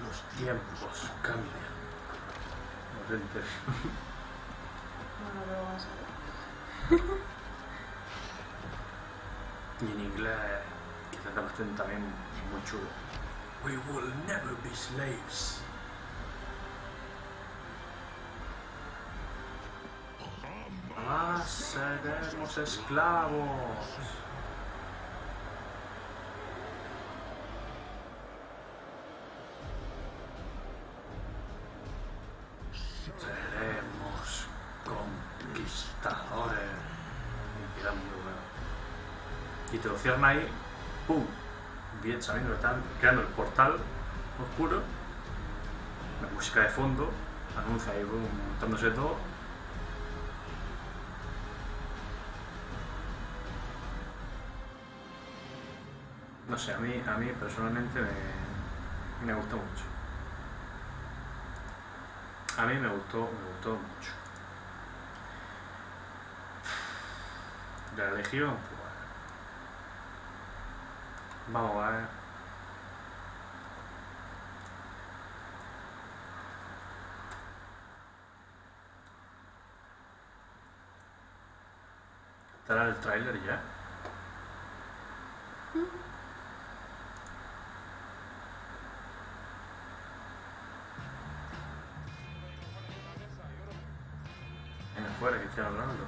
Los Tiempos cambian. No te enteres. No lo vas a ver. Y en inglés, que se traducen también muy chulo. We will never be slaves. Jamás seremos esclavos. Seremos conquistadores. Y queda muy bueno. Y te lo cierran ahí, ¡pum! Bien sabiendo que están creando el portal oscuro, la música de fondo, anuncia ahí, boom, montándose todo. No sé, a mí personalmente me gustó mucho. A mí me gustó mucho. De la Legión, pues vamos a ver. ¿Estará el tráiler ya? En afuera que están hablando.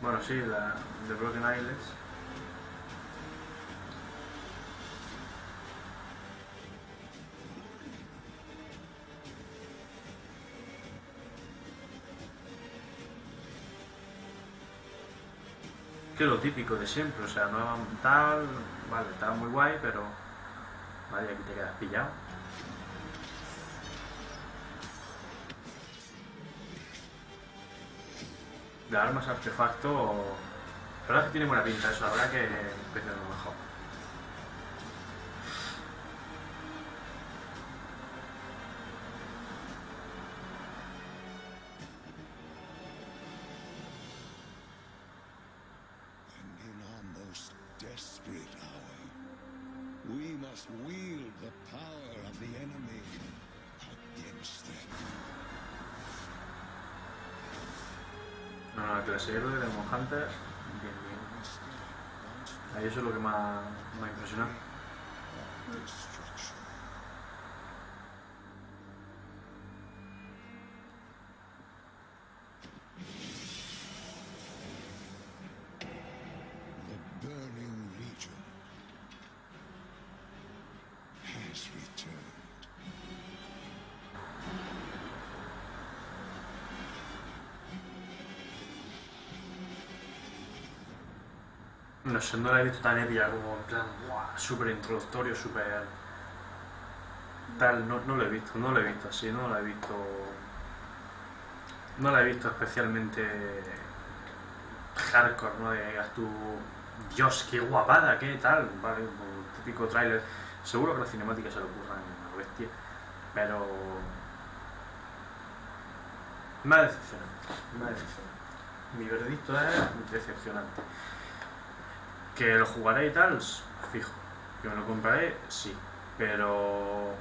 Bueno, sí, la de Broken Isles. Que es lo típico de siempre, o sea, Nueva tal, vale, estaba muy guay, pero vaya, aquí te quedas pillado. De armas artefacto, la verdad es que tiene buena pinta eso, habrá que empezar a lo mejor. And in our most desperate hour, We must wield the power of the enemy against them. No, la clase héroe de Demon Hunter, bien, bien. Ahí eso es lo que más me ha impresionado. The burning legion has returned. No sé, no la he visto tan épica como en plan, súper introductorio, súper tal, no lo he visto, no lo he visto así, no la he visto especialmente hardcore, ¿no? De digas tú, Dios, qué guapada, qué tal, vale, un típico tráiler, seguro que las cinemáticas se le ocurran a bestia, pero me ha decepcionado, mi veredicto es decepcionante. Que lo jugaré y tal, fijo. Que me lo compraré, sí. Pero...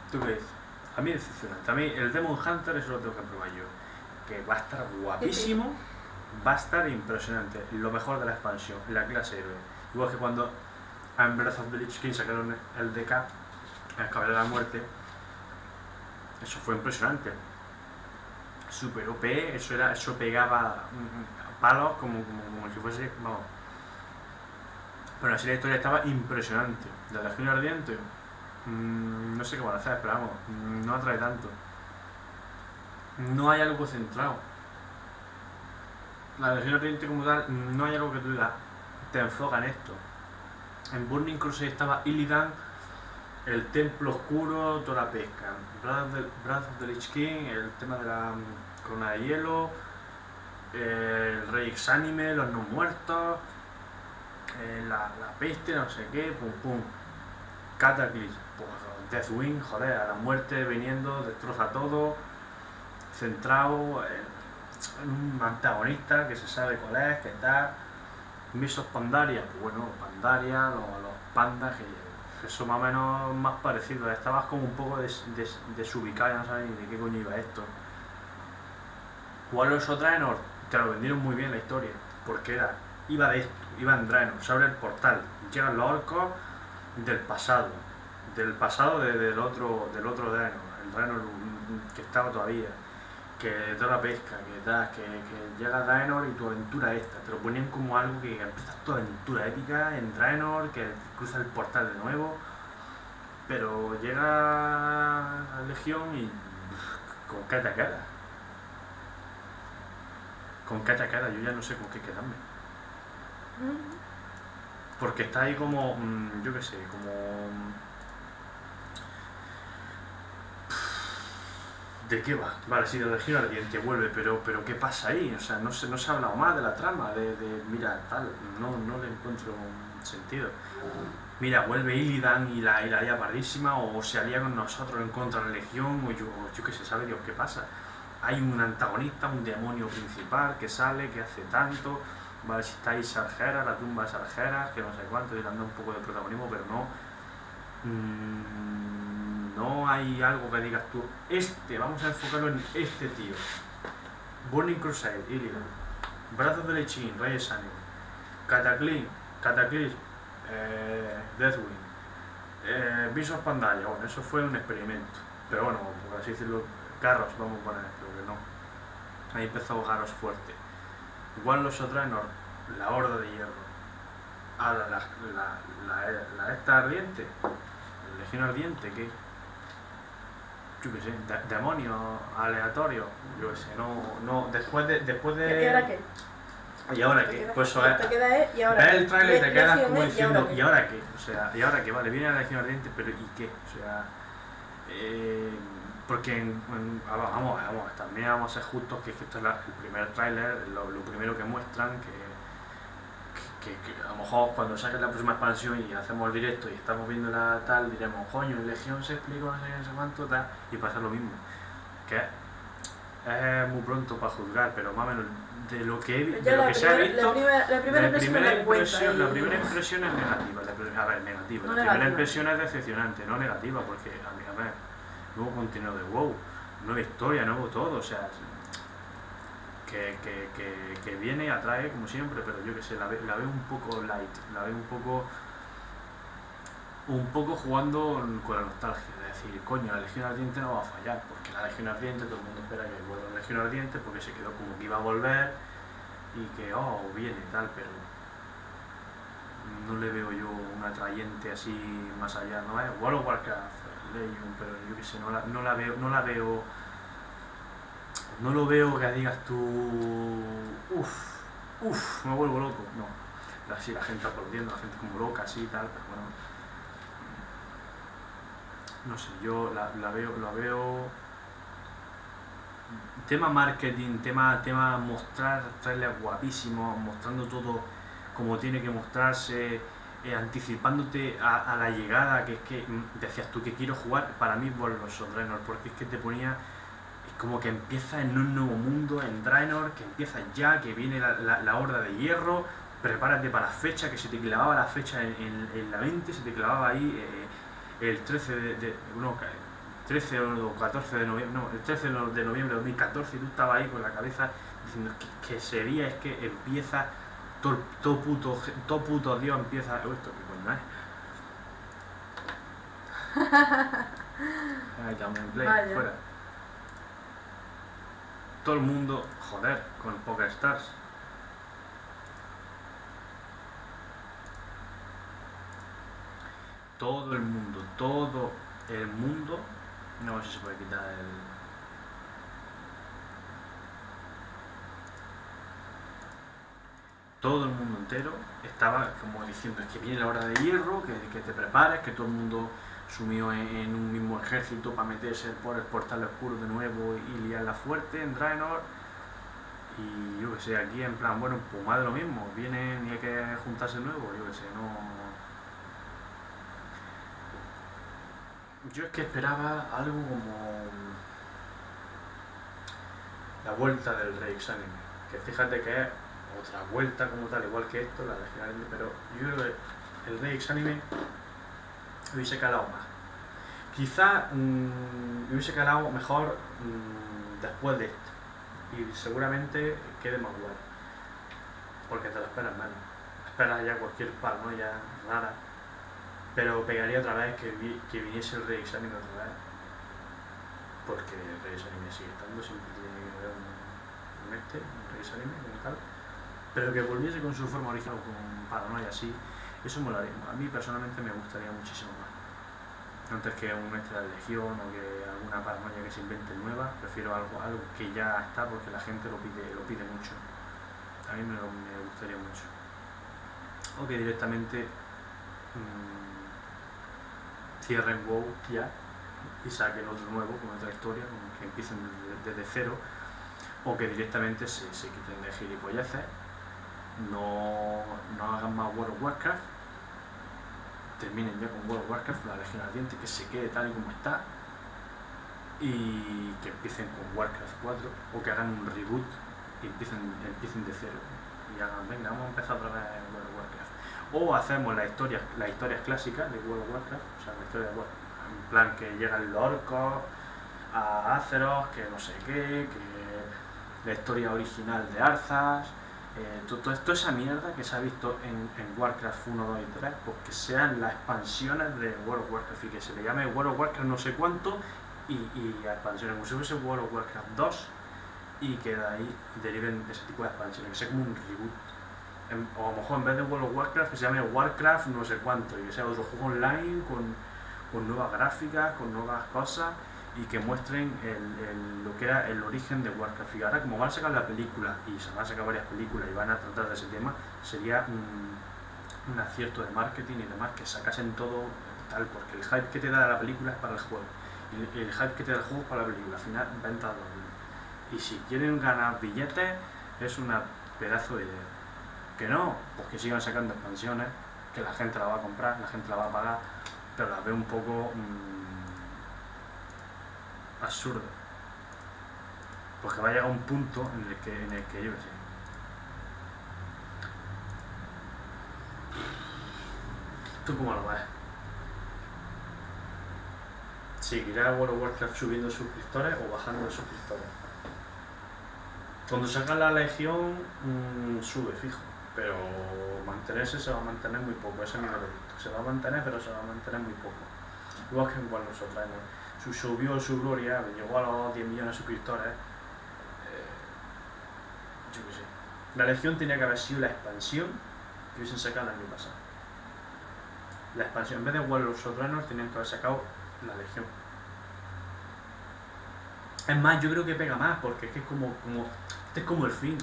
¿Tú qué dices? A mí decepcionante. A mí el Demon Hunter eso lo tengo que probar yo. Que va a estar guapísimo, va a estar impresionante. Lo mejor de la expansión, la clase héroe. Igual que cuando en Breath of the Lich sacaron el DK, el Caballero de la Muerte. Eso fue impresionante. Super OP, eso pegaba palos como si fuese, vamos. Pero así la historia estaba impresionante. La Legión Ardiente, no sé qué van a hacer, pero vamos, no atrae tanto. No hay algo centrado. La Legión Ardiente como tal, no hay algo que tú digas, te enfoca en esto. En Burning Crusade estaba Illidan, el templo oscuro, toda la pesca. Breath of the Lich King, el tema de la corona de hielo, el rey exánime, los no muertos, la peste, no sé qué, pum pum. Cataclysm, pues, Deathwing, joder, a la muerte viniendo, destroza todo, centrado en un antagonista que se sabe cuál es, qué tal. Mists of Pandaria, pues bueno, Pandaria, los pandas, que eso más o menos más parecido, estabas como un poco desubicado, no sabes ni de qué coño iba esto. Warlords of Draenor, te lo vendieron muy bien la historia, porque iba de esto, iba en Draenor, se abre el portal, llegan los orcos del pasado del otro Draenor, el Draenor que estaba todavía, que toda la pesca, que llega a Draenor y tu aventura esta, te lo ponían como algo que empiezas tu aventura épica en Draenor, que cruza el portal de nuevo, pero llega a Legión y con qué te quedas. Con qué te quedas, yo ya no sé con qué quedarme. Porque está ahí como, yo qué sé, como... ¿De qué va? Vale, si de Legión Ardiente vuelve, pero ¿qué pasa ahí? O sea, no se ha hablado más de la trama, mira, tal, no le encuentro sentido. Mira, vuelve Illidan y la haría pardísima, o se alía con nosotros en contra de la Legión, o yo qué sé, sabe Dios qué pasa. Hay un antagonista, un demonio principal que sale, que hace tanto, vale, si está ahí Sargeras, la tumba de Sargeras, que no sé cuánto, y le anda un poco de protagonismo, pero no hay algo que digas tú, vamos a enfocarlo en este tío. Burning Crusade, Illidan, Breath of the Lich King, Rey Exánime, Cataclysm, Deathwing, Mists of Pandaria, bueno, eso fue un experimento, pero bueno, por así decirlo, Garros, vamos a poner, pero que no. Ahí empezó Garros fuerte. Warlords of Draenor, la Horda de Hierro. Ahora la esta ardiente, la Legión Ardiente, ¿qué? Yo qué sé, demonios aleatorios, yo qué sé, no, después de... ¿Y ahora qué? ¿Y ahora qué? Pues eso es. Te queda y ahora ves el trailer y te quedas como ¿y diciendo, ¿y ahora qué? O sea, ¿y ahora qué? Vale, viene la Legión Ardiente, pero ¿y qué? O sea, porque vamos, también vamos a ser justos que esto es el primer tráiler, lo primero que muestran, que a lo mejor cuando saquen la próxima expansión y hacemos el directo y estamos viendo la tal, diremos, coño, en Legión se explicó no sé cuánto, tal, y pasa lo mismo, que es muy pronto para juzgar, pero más o menos de lo que, Ya de lo que se ha visto, la primera impresión la primera impresión es negativa. A ver, negativa. No La primera negativa. impresión es decepcionante, no negativa, porque a ver, nuevo contenido de WoW, nueva historia, nuevo todo, o sea, que viene y atrae como siempre, pero yo que sé, la veo un poco light, la veo un poco jugando con la nostalgia, es decir, coño, la Legión Ardiente no va a fallar, porque la Legión Ardiente, todo el mundo espera que vuelva la Legión Ardiente, porque se quedó como que iba a volver y que, viene y tal, pero no le veo yo un atrayente así más allá, ¿no? World of Warcraft, Legion, pero yo que sé, no lo veo que digas tú, me vuelvo loco, no. Así la gente aplaudiendo, la gente como loca, así y tal, pero bueno, no sé, yo la veo tema marketing, tema mostrar trailers guapísimos, mostrando todo como tiene que mostrarse, anticipándote a la llegada, que es que decías tú que quiero jugar, para mí World of Draenor, porque es que te ponía como que empieza en un nuevo mundo, en Draenor, que empieza ya, que viene la horda de hierro, prepárate para la fecha, que se te clavaba la fecha en la mente, se te clavaba ahí el 13 o 14 de noviembre, no, el 13 de noviembre de 2014, y tú estabas ahí con la cabeza diciendo que sería, es que empieza, todo puto Dios empieza, ¿esto qué coño es? Ahí también, play, Vaya. fuera. Todo el mundo, joder, con Poker Stars. Todo el mundo, no sé si se puede quitar todo el mundo entero estaba como diciendo, es que viene la hora de hierro, que te prepares, que todo el mundo sumió en un mismo ejército para meterse por el portal oscuro de nuevo y liarla fuerte en Draenor. Y yo que sé, aquí en plan, bueno, pues más de lo mismo, vienen y hay que juntarse de nuevo, yo que sé, no. Yo es que esperaba algo como la vuelta del Rey Anime, que fíjate que es otra vuelta como tal, igual que esto, la Legión Ardiente, pero yo creo que el Rey Anime hubiese calado más. Quizá hubiese calado mejor después de esto, y seguramente quede más guay, porque te lo esperas menos. Esperas ya cualquier paranoia rara, pero pegaría otra vez que viniese el Rey Anime otra vez, porque el Rey Anime sigue estando, siempre tiene que haber un Rey Anime como tal, pero que volviese con su forma original, con paranoia así, eso molaría. A mí personalmente me gustaría muchísimo más. Antes que un Mestre de la Legión o que alguna paranoia que se invente nueva, prefiero algo que ya está, porque la gente lo pide mucho. A mí me gustaría mucho. O que directamente cierren WoW ya y saquen otro nuevo con otra historia, que empiecen desde cero, o que directamente se quiten de gilipolleces, no hagan más World of Warcraft, terminen ya con World of Warcraft, la Legión Ardiente, que se quede tal y como está, y que empiecen con Warcraft 4, o que hagan un reboot y empiecen de cero y hagan, venga, vamos a empezar otra vez en World of Warcraft. O hacemos las historias clásicas de World of Warcraft, o sea, la historia de Warcraft, en plan que llega el orco a Azeroth, que no sé qué, que la historia original de Arthas, toda esa mierda que se ha visto en Warcraft 1, 2 y 3, pues que sean las expansiones de World of Warcraft y que se le llame World of Warcraft no sé cuánto y expansiones, como si fuese World of Warcraft 2, y que de ahí deriven ese tipo de expansiones, que sea como un reboot. O a lo mejor en vez de World of Warcraft que se llame Warcraft no sé cuánto, y que sea otro juego online con nuevas gráficas, con nuevas cosas, y que muestren lo que era el origen de Warcraft. Y ahora, como van a sacar la película, y se van a sacar varias películas y van a tratar de ese tema, sería un acierto de marketing y demás, que sacasen todo tal, porque el hype que te da la película es para el juego, y el hype que te da el juego es para la película, al final venta doble. Y si quieren ganar billetes, es una pedazo de idea. Que no, pues que sigan sacando expansiones, que la gente la va a comprar, la gente la va a pagar, pero la veo un poco absurdo, porque va a llegar un punto en el que yo qué sé, ¿Tú cómo lo ves? ¿Seguirá World of Warcraft subiendo suscriptores o bajando de suscriptores? Cuando sacan la Legión, sube fijo, pero mantenerse se va a mantener muy poco, ese es mi veredicto. Se va a mantener, pero se va a mantener muy poco. Igual que en Warcraft nosotros, ¿no? Subió su gloria, llegó a los 10 millones de suscriptores. Yo qué sé. La Legión tenía que haber sido la expansión que hubiesen sacado el año pasado. La expansión, en vez de World of Warcraft, tenían que haber sacado la Legión. Es más, yo creo que pega más, porque es que este es como el fin.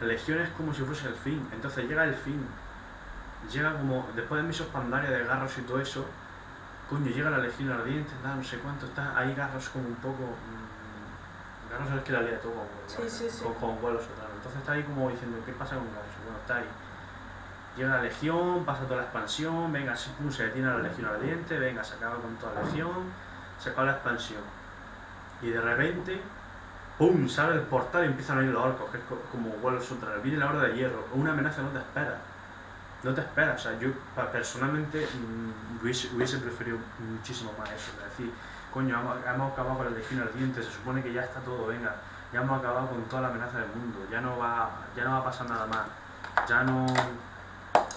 La Legión es como si fuese el fin. Entonces llega el fin. Llega como, después de misos pandarias de Garros y todo eso, coño, llega la Legión ardiente, no sé cuánto, está ahí Garros como un poco... Garros es el que la lía todo con World of Warcraft. Entonces está ahí como diciendo, ¿qué pasa con Garros? Bueno, está ahí. Llega la Legión, pasa toda la expansión, venga, pum, se detiene la Legión ardiente, venga, se acaba con toda la Legión, se acaba la expansión. Y de repente, ¡pum!, sale el portal y empiezan a ir los orcos, que es como World of Warcraft. Viene la Horda de Hierro, una amenaza no te espera. No te espera, o sea, yo personalmente hubiese preferido muchísimo más eso. Es decir, coño, hemos acabado con la Legión ardiente, se supone que ya está todo, venga, ya hemos acabado con toda la amenaza del mundo, ya no va a pasar nada más. Ya no...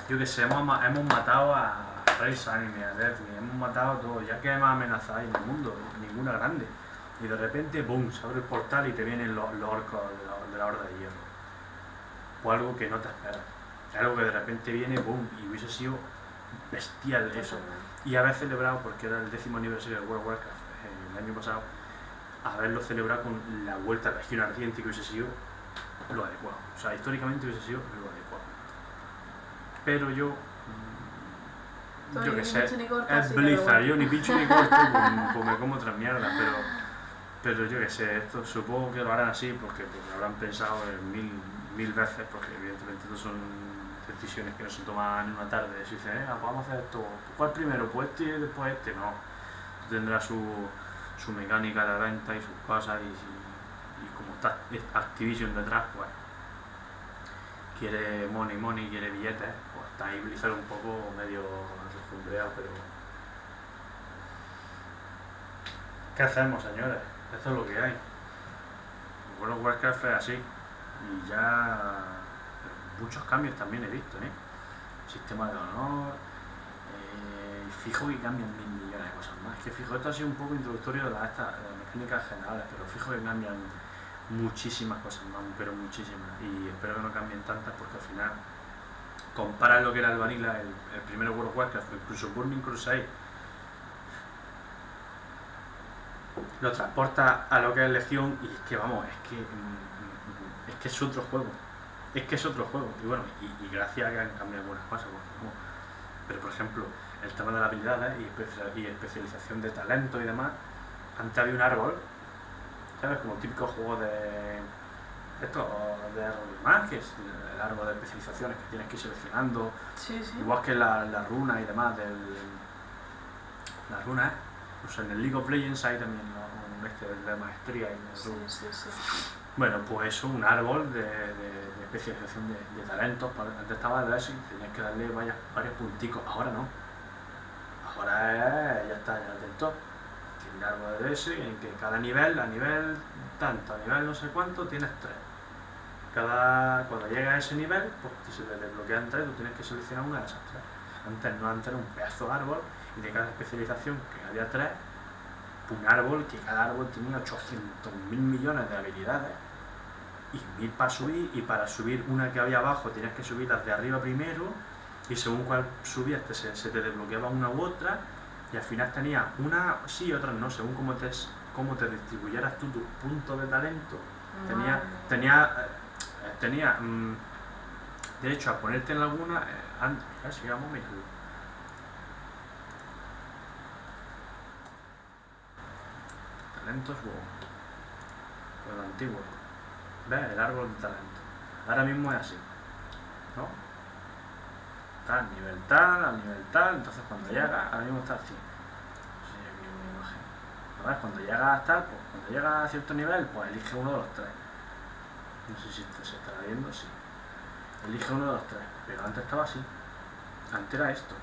Yo qué sé, hemos matado a Race Anime, a Deathme, hemos matado a todo, ya que hay más amenazas hay en el mundo, ninguna grande. Y de repente, boom, se abre el portal y te vienen los orcos de la Horda de Hierro. O algo que no te esperas. Algo que de repente viene, boom, y hubiese sido bestial eso. Y haber celebrado, porque era el 10º aniversario de World of Warcraft el año pasado, haberlo celebrado con la vuelta a la Legión ardiente, que hubiese sido lo adecuado. O sea, históricamente hubiese sido lo adecuado. Pero yo qué sé, es Blizzard, yo ni pincho ni corto, pues me como otras mierdas, pero yo qué sé, esto supongo que lo harán así porque lo habrán pensado mil veces, porque evidentemente no son decisiones que no se toman en una tarde. Si dicen, vamos a hacer esto, ¿cuál primero? Pues este y después este, no. Tendrá su mecánica de venta y sus cosas, y como está Activision detrás, pues quiere money, quiere billetes, pues está ahí Blizzard un poco medio descumbreado, pero... ¿Qué hacemos, señores? Esto es lo que hay. World of Warcraft es así, y ya muchos cambios también he visto, sistema de honor, fijo que cambian 1000 millones de cosas más. Que fijo, esto ha sido un poco introductorio de las mecánicas generales, pero fijo que cambian muchísimas cosas más, pero muchísimas, y espero que no cambien tantas, porque al final comparas lo que era el Vanilla, el primero World of Warcraft, incluso Burning Crusade, lo transporta a lo que es Legión, y es que vamos, es que es otro juego, y bueno, y gracias a que han cambiado algunas cosas, pero por ejemplo el tema de las habilidades y especialización de talento y demás. Antes había un árbol, ¿sabes? Como el típico juego de más, que es el árbol de especializaciones que tienes que ir seleccionando, igual que la runa y demás las runas, pues en el League of Legends hay también de maestría y de bueno, pues eso, un árbol de especialización de talentos. Antes estaba de eso y tenías que darle varios punticos, ahora no, ahora ya está, ya del top. Tiene un árbol de ese en que cada nivel, a nivel tanto, a nivel no sé cuánto, tienes 3. Cuando llegas a ese nivel, pues si se te desbloquean 3, tú tienes que seleccionar una de esas 3. Antes era un pedazo de árbol, y de cada especialización que había 3, un árbol que cada árbol tenía 800.000 millones de habilidades y 1000 para subir, y para subir una que había abajo tienes que subir las de arriba primero, y según cuál subías se te desbloqueaba una u otra, y al final tenías una sí y otras no, según cómo te distribuyeras tú tus puntos de talento. Tenía derecho a ponerte en alguna antes, si vamos a mirarlo. Talentos, lo antiguo, ¿ves? El árbol de talento. Ahora mismo es así, ¿no? Está al nivel tal, entonces cuando llega, ahora mismo está al 100. Sí, aquí hay una imagen. ¿Ves? Cuando llega a cierto nivel, pues elige uno de los 3. No sé si se estará viendo, sí. Elige uno de los 3, pero antes estaba así. Antes era esto.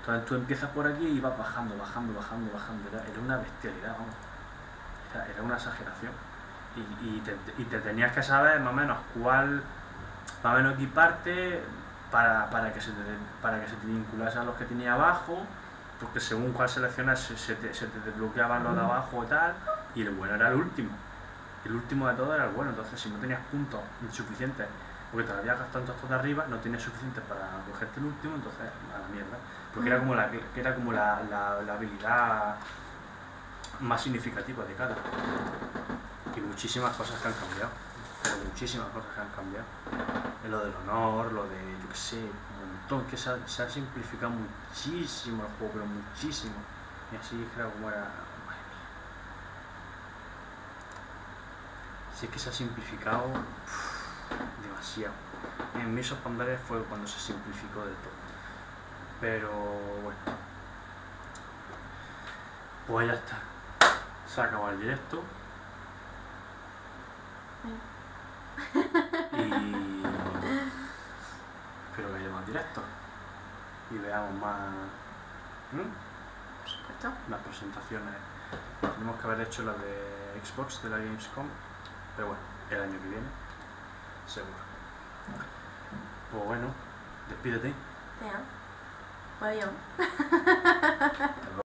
Entonces tú empiezas por aquí y vas bajando. Era una bestialidad, vamos. Era una exageración. Y te tenías que saber más o menos más o menos equiparte para que se te vinculase a los que tenía abajo, porque según cuál seleccionas se te desbloqueaban los de abajo y tal, y el bueno era el último. El último de todo era el bueno. Entonces si no tenías puntos suficientes, porque te habías gastado en todos de arriba, no tienes suficientes para cogerte el último, entonces a la mierda. Porque era como la habilidad más significativa de cada. Y muchísimas cosas que han cambiado. Pero muchísimas cosas que han cambiado. Lo del honor, lo de, yo qué sé, un montón, que se ha simplificado muchísimo el juego, pero muchísimo. Y así creo como era. Madre mía. Si es que se ha simplificado demasiado. En mis Pandores fue cuando se simplificó del todo. Pero bueno. Pues ya está. Se ha acabado el directo. Y espero que haya más directos y veamos más Por supuesto. las presentaciones. Tenemos que haber hecho la de Xbox de la Gamescom, pero bueno, el año que viene seguro. Pues bueno, despídete. Ya. Adiós.